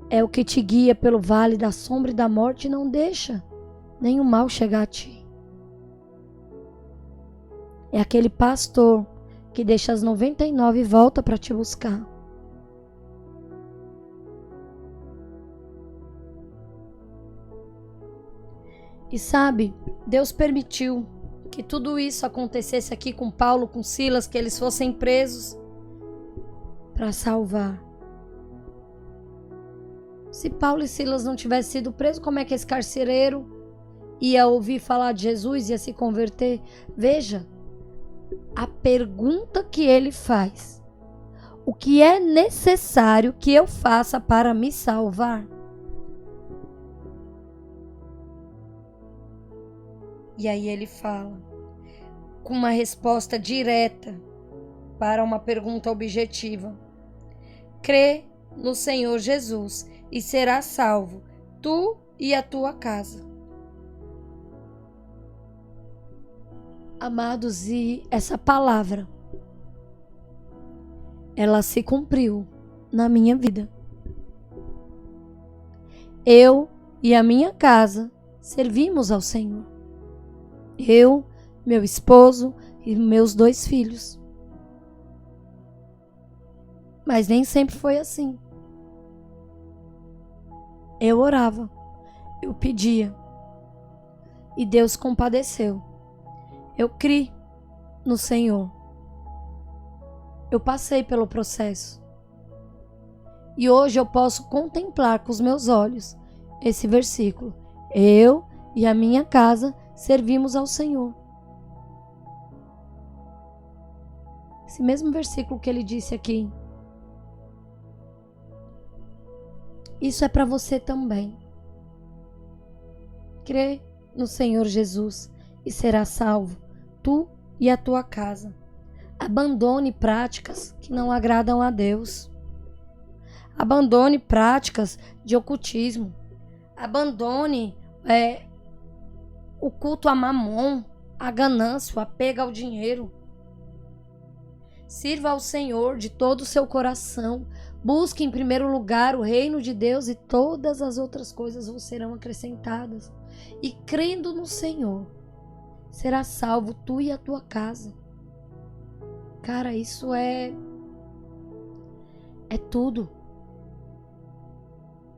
É o que te guia pelo vale da sombra e da morte e não deixa nenhum mal chegar a ti. É aquele pastor que deixa as 99 e volta para te buscar. E sabe, Deus permitiu que tudo isso acontecesse aqui com Paulo, com Silas, que eles fossem presos para salvar. Se Paulo e Silas não tivessem sido presos, como é que esse carcereiro ia ouvir falar de Jesus, ia se converter? Veja a pergunta que ele faz: o que é necessário que eu faça para me salvar? E aí ele fala com uma resposta direta para uma pergunta objetiva: crê no Senhor Jesus e serás salvo, tu e a tua casa. Amados, e essa palavra, ela se cumpriu na minha vida. Eu e a minha casa servimos ao Senhor. Eu, meu esposo e meus 2 filhos. Mas nem sempre foi assim. Eu orava, eu pedia, e Deus compadeceu. Eu criei no Senhor. Eu passei pelo processo. E hoje eu posso contemplar com os meus olhos esse versículo. Eu e a minha casa servimos ao Senhor. Esse mesmo versículo que ele disse aqui. Isso é para você também. Crê no Senhor Jesus e será salvo, tu e a tua casa. Abandone práticas que não agradam a Deus. Abandone práticas de ocultismo. Abandone o culto a Mamon, a ganância, o apego ao dinheiro. Sirva ao Senhor de todo o seu coração. Busque em primeiro lugar o reino de Deus e todas as outras coisas vos serão acrescentadas. E crendo no Senhor, será salvo tu e a tua casa. Cara, isso é tudo.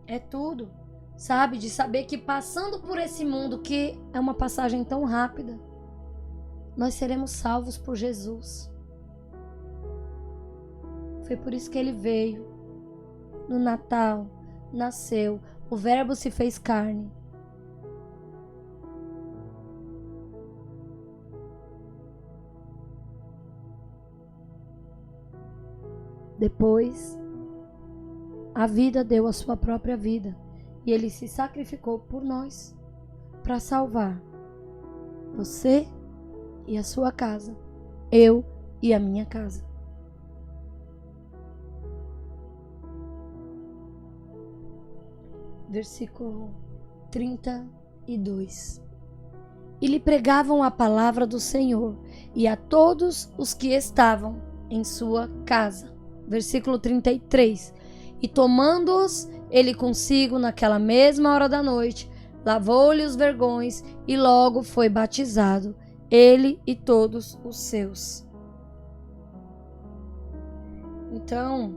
É tudo. Sabe? De saber que passando por esse mundo, que é uma passagem tão rápida, nós seremos salvos por Jesus. Foi por isso que ele veio. No Natal, nasceu. O Verbo se fez carne. Depois, a vida deu a sua própria vida. E ele se sacrificou por nós para salvar você e a sua casa. Eu e a minha casa. Versículo 32. E lhe pregavam a palavra do Senhor e a todos os que estavam em sua casa. Versículo 33. E tomando-os ele consigo naquela mesma hora da noite, lavou-lhe os vergões e logo foi batizado, ele e todos os seus. Então,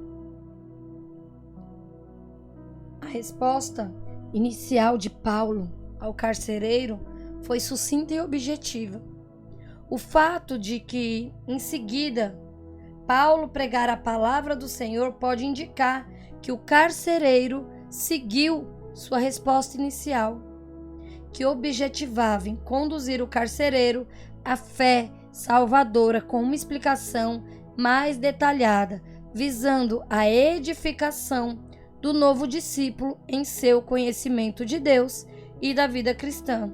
a resposta inicial de Paulo ao carcereiro foi sucinta e objetiva. O fato de que, em seguida, Paulo pregar a palavra do Senhor pode indicar que o carcereiro seguiu sua resposta inicial, que objetivava em conduzir o carcereiro à fé salvadora com uma explicação mais detalhada, visando a edificação do novo discípulo em seu conhecimento de Deus e da vida cristã.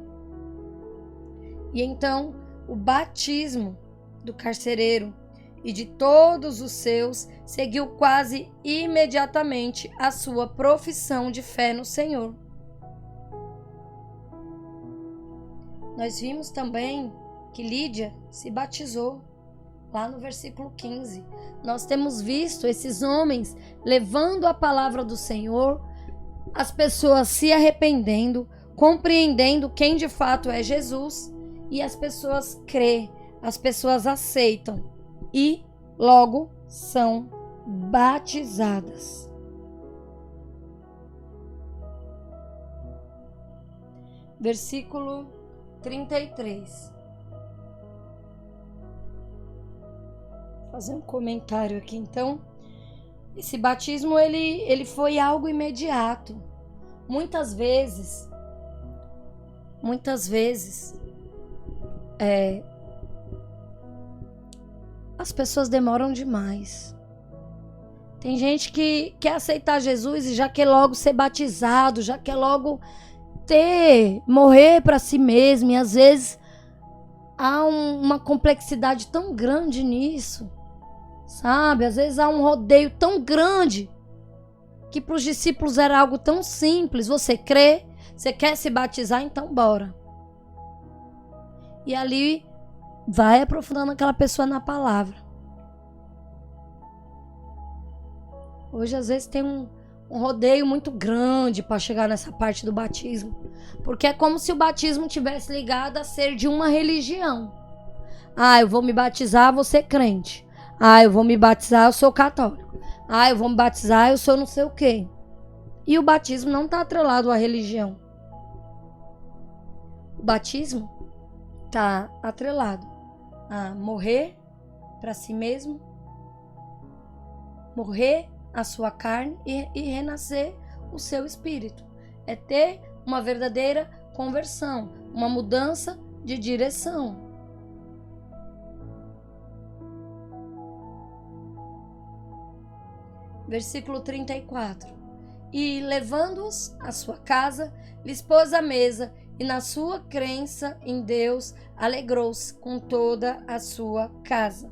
E então, o batismo do carcereiro e de todos os seus seguiu quase imediatamente a sua profissão de fé no Senhor. Nós vimos também que Lídia se batizou, lá no versículo 15. Nós temos visto esses homens levando a palavra do Senhor, as pessoas se arrependendo, compreendendo quem de fato é Jesus, e as pessoas crêem, as pessoas aceitam e logo são batizadas. Versículo 33. Vou fazer um comentário aqui então. Esse batismo ele foi algo imediato. Muitas vezes as pessoas demoram demais. Tem gente que quer aceitar Jesus e já quer logo ser batizado, já quer logo morrer para si mesmo. E às vezes há uma complexidade tão grande nisso, sabe? Às vezes há um rodeio tão grande que para os discípulos era algo tão simples. Você crê, você quer se batizar, então bora. E ali vai aprofundando aquela pessoa na palavra. Hoje às vezes tem um rodeio muito grande para chegar nessa parte do batismo, porque é como se o batismo tivesse ligado a ser de uma religião. Ah, eu vou me batizar, vou ser crente. Ah, eu vou me batizar, eu sou católico. Ah, eu vou me batizar, eu sou não sei o quê. E o batismo não está atrelado à religião. O batismo está atrelado a morrer para si mesmo, morrer a sua carne e renascer o seu espírito. É ter uma verdadeira conversão, uma mudança de direção. Versículo 34. E levando-os à sua casa, lhes pôs a mesa, e na sua crença em Deus, alegrou-se com toda a sua casa.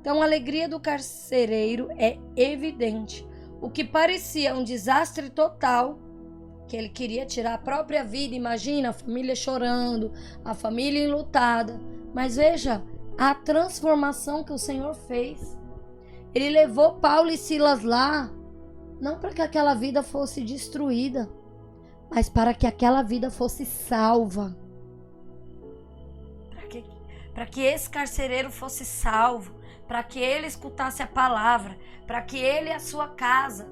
Então a alegria do carcereiro é evidente. O que parecia um desastre total, que ele queria tirar a própria vida, imagina a família chorando, a família enlutada. Mas veja a transformação que o Senhor fez. Ele levou Paulo e Silas lá, não para que aquela vida fosse destruída, mas para que aquela vida fosse salva. Para que esse carcereiro fosse salvo, para que ele escutasse a palavra, para que ele e a sua casa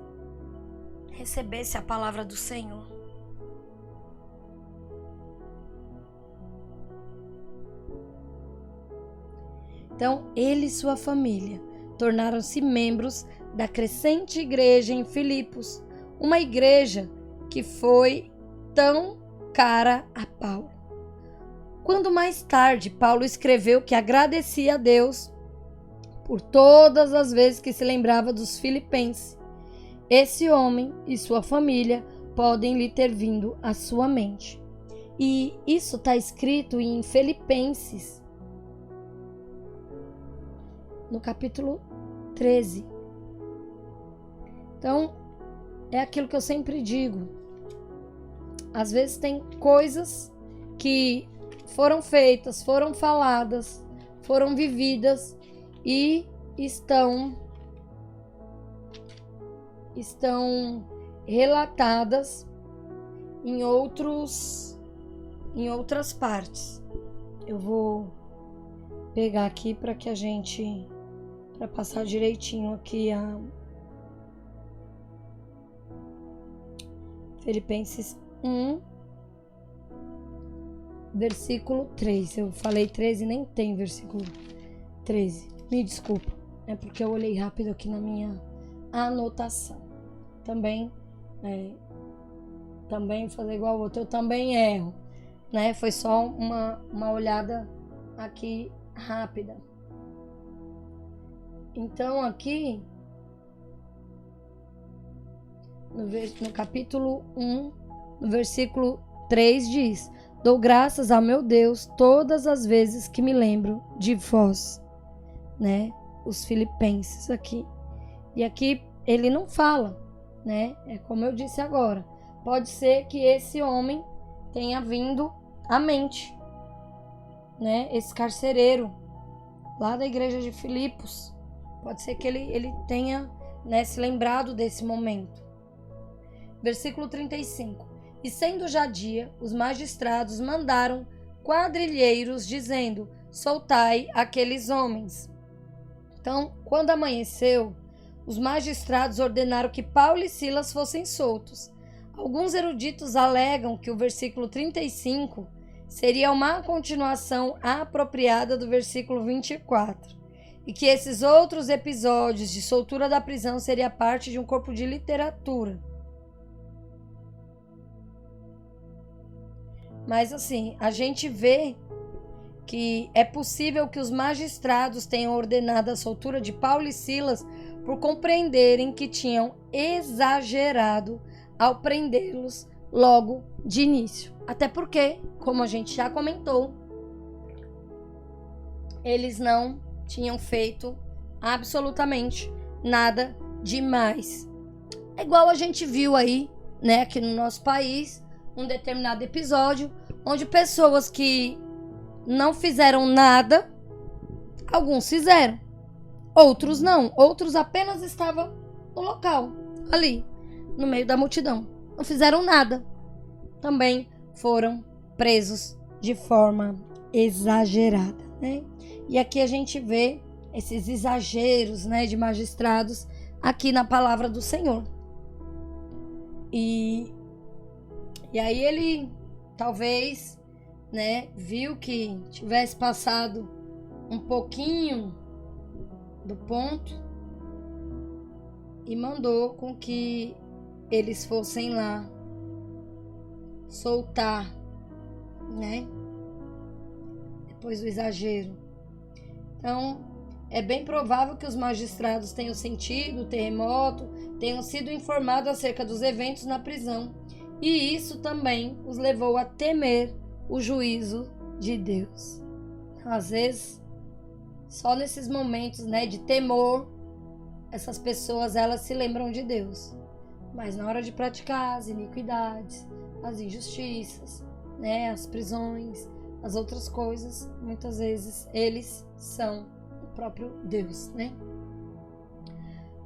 recebesse a palavra do Senhor. Então, ele e sua família tornaram-se membros da crescente igreja em Filipos, uma igreja que foi tão cara a Paulo. Quando mais tarde Paulo escreveu que agradecia a Deus por todas as vezes que se lembrava dos filipenses, esse homem e sua família podem lhe ter vindo à sua mente. E isso está escrito em Filipenses, no capítulo 13. Então, é aquilo que eu sempre digo. Às vezes tem coisas que foram feitas, foram faladas, foram vividas e estão relatadas em outras partes. Eu vou pegar aqui para passar direitinho aqui a Filipenses 1, versículo 3. Eu falei 13, nem tem versículo 13. Me desculpa, é porque eu olhei rápido aqui na minha anotação. Também fazer igual ao outro, eu também erro, né? Foi só uma olhada aqui rápida. Então aqui no capítulo 1, no versículo 3 diz: dou graças ao meu Deus todas as vezes que me lembro de vós, né? Os filipenses aqui. E aqui ele não fala, né? É como eu disse agora. Pode ser que esse homem tenha vindo à mente, né? Esse carcereiro lá da igreja de Filipos. Pode ser que ele tenha, né, se lembrado desse momento. Versículo 35. E sendo já dia, os magistrados mandaram quadrilheiros, dizendo: soltai aqueles homens. Então, quando amanheceu, os magistrados ordenaram que Paulo e Silas fossem soltos. Alguns eruditos alegam que o versículo 35 seria uma continuação apropriada do versículo 24, e que esses outros episódios de soltura da prisão seria parte de um corpo de literatura. Mas assim, a gente vê que é possível que os magistrados tenham ordenado a soltura de Paulo e Silas por compreenderem que tinham exagerado ao prendê-los logo de início. Até porque, como a gente já comentou, eles não tinham feito absolutamente nada demais. É igual a gente viu aí, né, aqui no nosso país, um determinado episódio onde pessoas que não fizeram nada, alguns fizeram, outros não, outros apenas estavam no local, ali, no meio da multidão, não fizeram nada, também foram presos de forma exagerada. né? E aqui a gente vê esses exageros, né, de magistrados aqui na palavra do Senhor. E aí ele talvez, né, viu que tivesse passado um pouquinho do ponto e mandou com que eles fossem lá soltar, né, depois do exagero. Então, é bem provável que os magistrados tenham sentido o terremoto, tenham sido informados acerca dos eventos na prisão, e isso também os levou a temer o juízo de Deus. Às vezes, só nesses momentos, né, de temor, essas pessoas elas se lembram de Deus. Mas na hora de praticar as iniquidades, as injustiças, né, as prisões, as outras coisas, muitas vezes eles são o próprio Deus, né?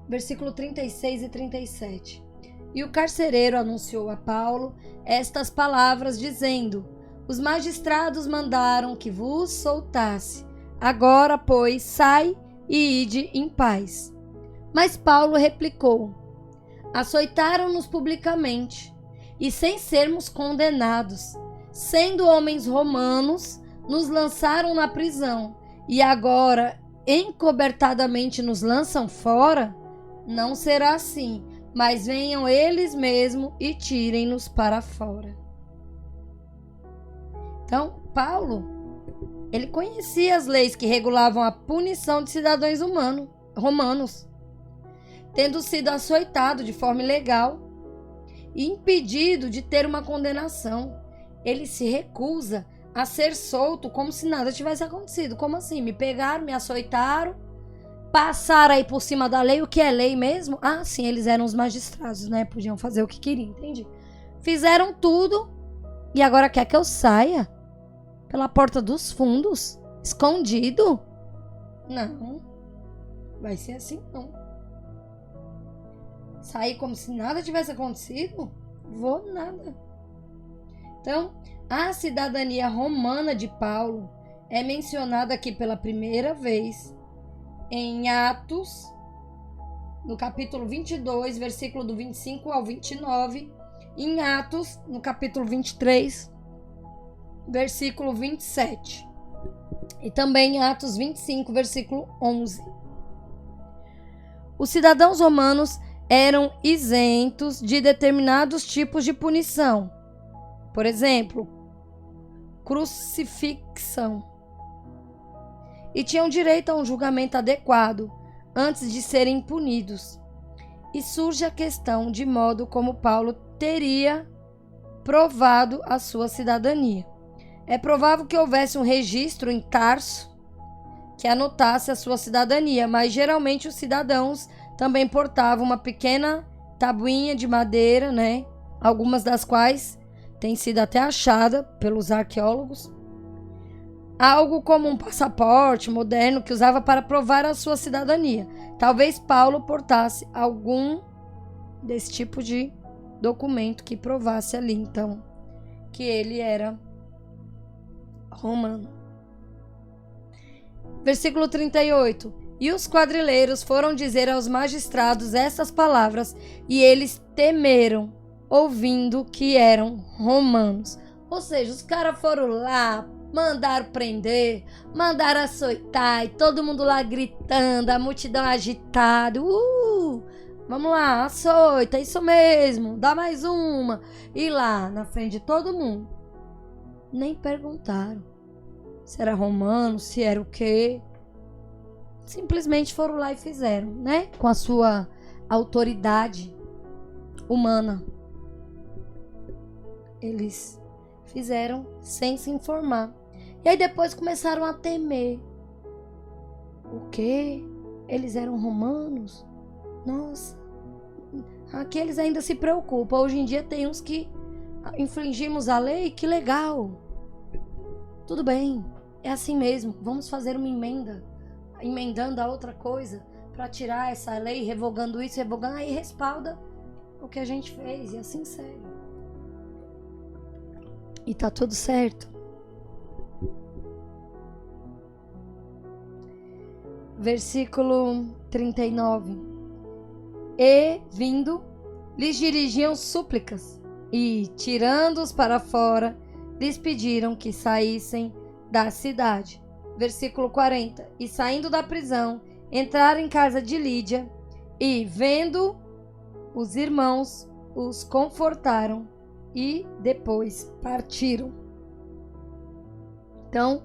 Versículo 36 e 37. E o carcereiro anunciou a Paulo estas palavras, dizendo: os magistrados mandaram que vos soltasse. Agora, pois, sai e ide em paz. Mas Paulo replicou: açoitaram-nos publicamente, e sem sermos condenados, sendo homens romanos, nos lançaram na prisão, e agora encobertadamente nos lançam fora? Não será assim, mas venham eles mesmos e tirem-nos para fora. Então, Paulo, ele conhecia as leis que regulavam a punição de cidadãos romanos, tendo sido açoitado de forma ilegal e impedido de ter uma condenação. Ele se recusa a ser solto como se nada tivesse acontecido. Como assim? Me pegaram, me açoitaram, passaram aí por cima da lei. O que é lei mesmo? Ah, sim, eles eram os magistrados, né? Podiam fazer o que queriam, entendi. Fizeram tudo e agora quer que eu saia pela porta dos fundos, escondido? Não, vai ser assim não. Sair como se nada tivesse acontecido? Vou nada. Então, a cidadania romana de Paulo é mencionada aqui pela primeira vez em Atos, no capítulo 22, versículo do 25 ao 29, em Atos, no capítulo 23, versículo 27, e também em Atos 25, versículo 11. Os cidadãos romanos eram isentos de determinados tipos de punição. Por exemplo, crucifixão. E tinham direito a um julgamento adequado antes de serem punidos. E surge a questão de modo como Paulo teria provado a sua cidadania. É provável que houvesse um registro em Tarso que anotasse a sua cidadania, mas geralmente os cidadãos também portavam uma pequena tabuinha de madeira, né? Algumas das quais têm sido até achada pelos arqueólogos. Algo como um passaporte moderno que usava para provar a sua cidadania. Talvez Paulo portasse algum desse tipo de documento que provasse ali, então, que ele era romano. Versículo 38. E os quadrilheiros foram dizer aos magistrados essas palavras, e eles temeram, ouvindo que eram romanos. Ou seja, os caras foram lá, mandaram prender, mandaram açoitar, e todo mundo lá gritando, a multidão agitada. Vamos lá, açoita, isso mesmo, dá mais uma. E lá, na frente de todo mundo, nem perguntaram se era romano, se era o quê. Simplesmente foram lá e fizeram, né? Com a sua autoridade humana. Eles fizeram sem se informar. E aí depois começaram a temer. O quê? Eles eram romanos? Nossa. Aqui eles ainda se preocupam. Hoje em dia tem uns que infringimos a lei. Que legal. Tudo bem. É assim mesmo. Vamos fazer uma emenda. Emendando a outra coisa para tirar essa lei, revogando isso, revogando, aí respalda o que a gente fez, e assim segue. E tá tudo certo. versículo 39. E, vindo, lhes dirigiam súplicas, e, tirando-os para fora, lhes pediram que saíssem da cidade. Versículo 40. E, saindo da prisão, entraram em casa de Lídia, e, vendo os irmãos, os confortaram, e depois partiram. Então,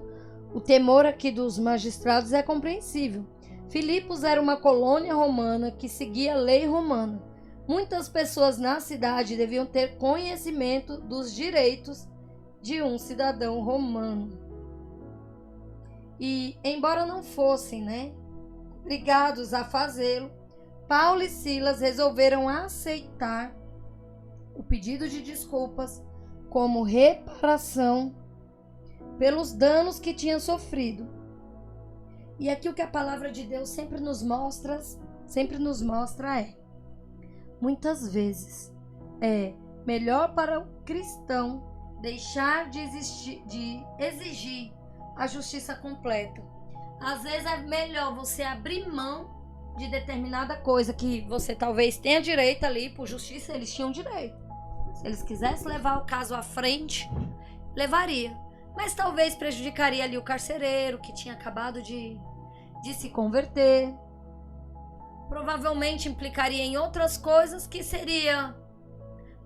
o temor aqui dos magistrados é compreensível. Filipos era uma colônia romana que seguia a lei romana. Muitas pessoas na cidade deviam ter conhecimento dos direitos de um cidadão romano. E, embora não fossem, obrigados a fazê-lo, Paulo e Silas resolveram aceitar o pedido de desculpas como reparação pelos danos que tinham sofrido. E aqui o que a palavra de Deus sempre nos mostra é: muitas vezes é melhor para o cristão deixar de exigir a justiça completa. Às vezes é melhor você abrir mão de determinada coisa que você talvez tenha direito ali, por justiça eles tinham direito. Se eles quisessem levar o caso à frente, levaria. Mas talvez prejudicaria ali o carcereiro que tinha acabado de se converter. Provavelmente implicaria em outras coisas que seria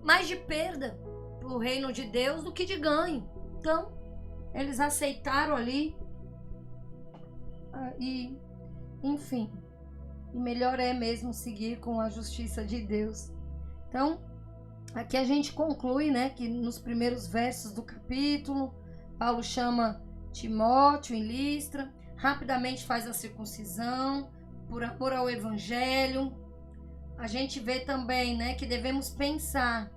mais de perda para o reino de Deus do que de ganho. Então, eles aceitaram ali e, enfim, o melhor é mesmo seguir com a justiça de Deus. Então, aqui a gente conclui, que nos primeiros versos do capítulo, Paulo chama Timóteo em Listra, rapidamente faz a circuncisão, por amor ao evangelho. A gente vê também, que devemos pensar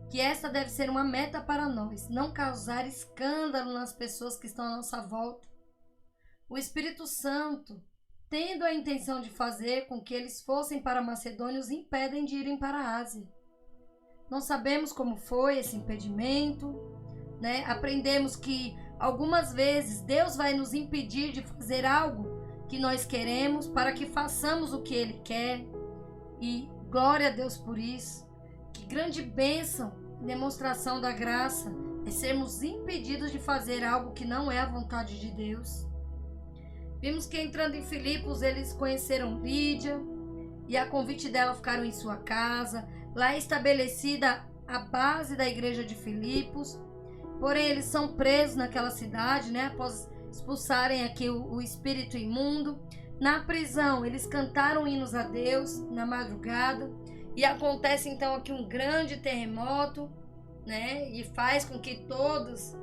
que essa deve ser uma meta para nós, não causar escândalo nas pessoas que estão à nossa volta. O Espírito Santo, tendo a intenção de fazer com que eles fossem para a Macedônia, os impedem de irem para a Ásia. Não sabemos como foi esse impedimento, Aprendemos que algumas vezes Deus vai nos impedir de fazer algo que nós queremos para que façamos o que Ele quer. E glória a Deus por isso. Que grande bênção, demonstração da graça, é sermos impedidos de fazer algo que não é a vontade de Deus. Vimos que entrando em Filipos, eles conheceram Lídia e a convite dela ficaram em sua casa. Lá é estabelecida a base da igreja de Filipos. Porém, eles são presos naquela cidade, após expulsarem aqui o espírito imundo. Na prisão, eles cantaram hinos a Deus na madrugada. E acontece então aqui um grande terremoto, e faz com que todas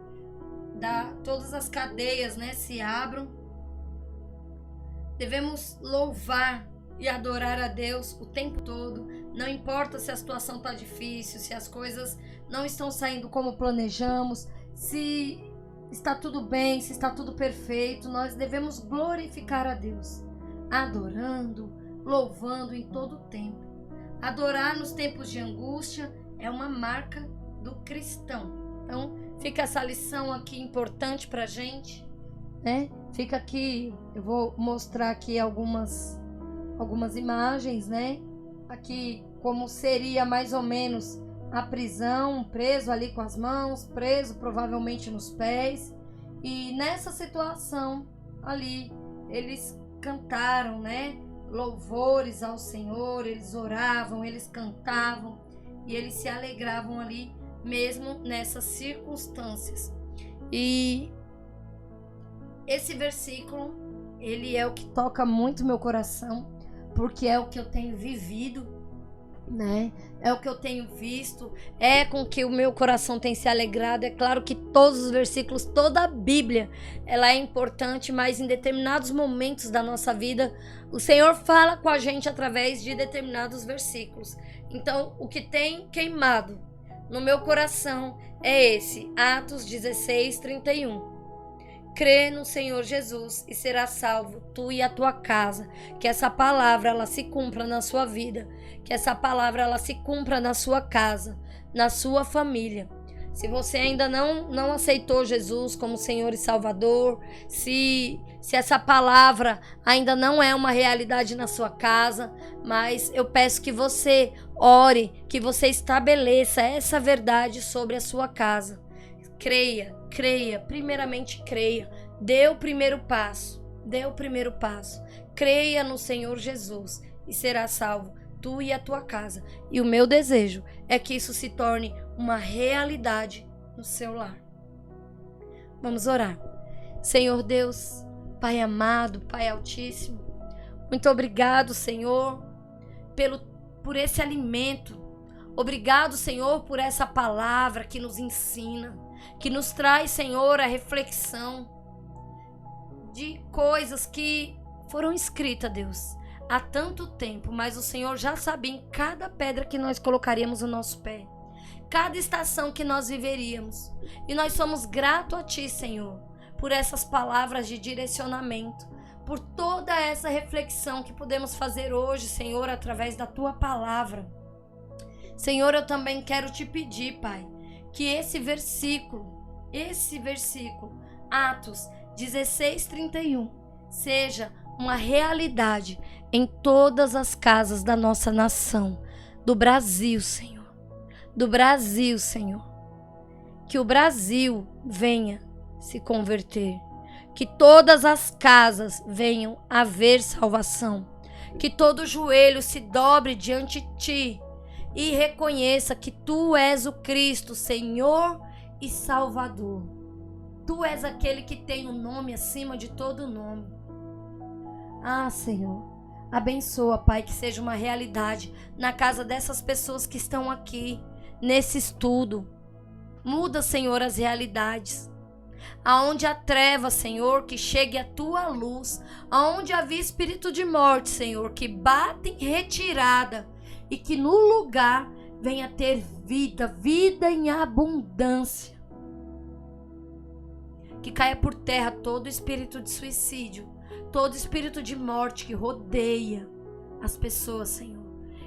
as cadeias, se abram. Devemos louvar e adorar a Deus o tempo todo. Não importa se a situação está difícil, se as coisas não estão saindo como planejamos, se está tudo bem, se está tudo perfeito, nós devemos glorificar a Deus, adorando, louvando em todo o tempo. Adorar nos tempos de angústia é uma marca do cristão. Então, fica essa lição aqui importante para a gente, Fica aqui, eu vou mostrar aqui algumas imagens, Aqui como seria mais ou menos a prisão, preso ali com as mãos, preso provavelmente nos pés. E nessa situação ali, eles cantaram, louvores ao Senhor, eles oravam, eles cantavam e eles se alegravam ali mesmo nessas circunstâncias. E esse versículo, ele é o que toca muito meu coração, porque é o que eu tenho vivido, É o que eu tenho visto, é com que o meu coração tem se alegrado. É claro que todos os versículos, toda a Bíblia, ela é importante, mas em determinados momentos da nossa vida, o Senhor fala com a gente através de determinados versículos. Então, o que tem queimado no meu coração é esse, Atos 16, 31. Crê no Senhor Jesus e serás salvo, tu e a tua casa. Que essa palavra ela se cumpra na sua vida. Que essa palavra ela se cumpra na sua casa, na sua família. Se você ainda não aceitou Jesus como Senhor e Salvador, se essa palavra ainda não é uma realidade na sua casa, mas eu peço que você ore, que você estabeleça essa verdade sobre a sua casa. Creia, primeiramente creia. Dê o primeiro passo. Creia no Senhor Jesus e será salvo, tu e a tua casa. E o meu desejo é que isso se torne uma realidade no seu lar. Vamos orar. Senhor Deus, Pai amado, Pai altíssimo, muito obrigado, Senhor, por esse alimento. Obrigado, Senhor, por essa palavra que nos ensina, que nos traz, Senhor, a reflexão de coisas que foram escritas, Deus, há tanto tempo, mas o Senhor já sabia em cada pedra que nós colocaríamos o nosso pé, cada estação que nós viveríamos. E nós somos gratos a Ti, Senhor, por essas palavras de direcionamento, por toda essa reflexão que podemos fazer hoje, Senhor, através da Tua palavra. Senhor, eu também quero Te pedir, Pai, que esse versículo, Atos 16:31, seja uma realidade em todas as casas da nossa nação, do Brasil, Senhor. Que o Brasil venha se converter, que todas as casas venham a ver salvação, que todo joelho se dobre diante de Ti e reconheça que Tu és o Cristo, Senhor e Salvador. Tu és aquele que tem o nome acima de todo nome. Ah, Senhor, abençoa, Pai, que seja uma realidade na casa dessas pessoas que estão aqui, nesse estudo. Muda, Senhor, as realidades. Aonde há treva, Senhor, que chegue a Tua luz. Aonde havia espírito de morte, Senhor, que bata em retirada e que no lugar venha ter vida em abundância. Que caia por terra todo espírito de suicídio, todo espírito de morte que rodeia as pessoas, Senhor.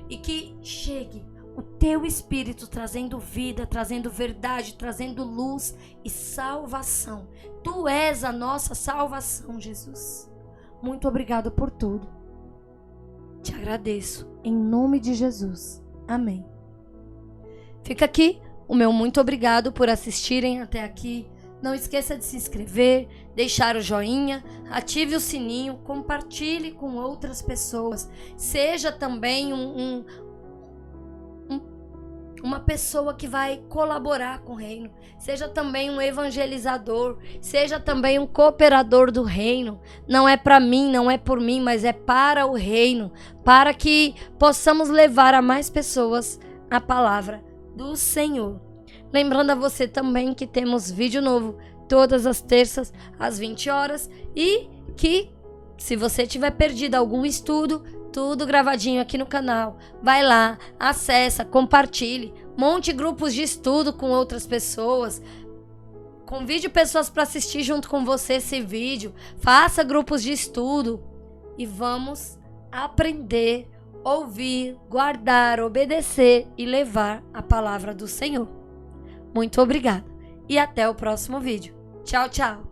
E que chegue o Teu Espírito trazendo vida, trazendo verdade, trazendo luz e salvação. Tu és a nossa salvação, Jesus. Muito obrigado por tudo. Te agradeço, em nome de Jesus. Amém. Fica aqui o meu muito obrigado por assistirem até aqui. Não esqueça de se inscrever, deixar o joinha, ative o sininho, compartilhe com outras pessoas. Seja também uma pessoa que vai colaborar com o reino. Seja também um evangelizador. Seja também um cooperador do reino. Não é para mim, não é por mim, mas é para o reino. Para que possamos levar a mais pessoas a palavra do Senhor. Lembrando a você também que temos vídeo novo todas as terças às 20 horas e que se você tiver perdido algum estudo, tudo gravadinho aqui no canal. Vai lá, acessa, compartilhe, monte grupos de estudo com outras pessoas. Convide pessoas para assistir junto com você esse vídeo. Faça grupos de estudo e vamos aprender, ouvir, guardar, obedecer e levar a palavra do Senhor. Muito obrigada e até o próximo vídeo. Tchau, tchau!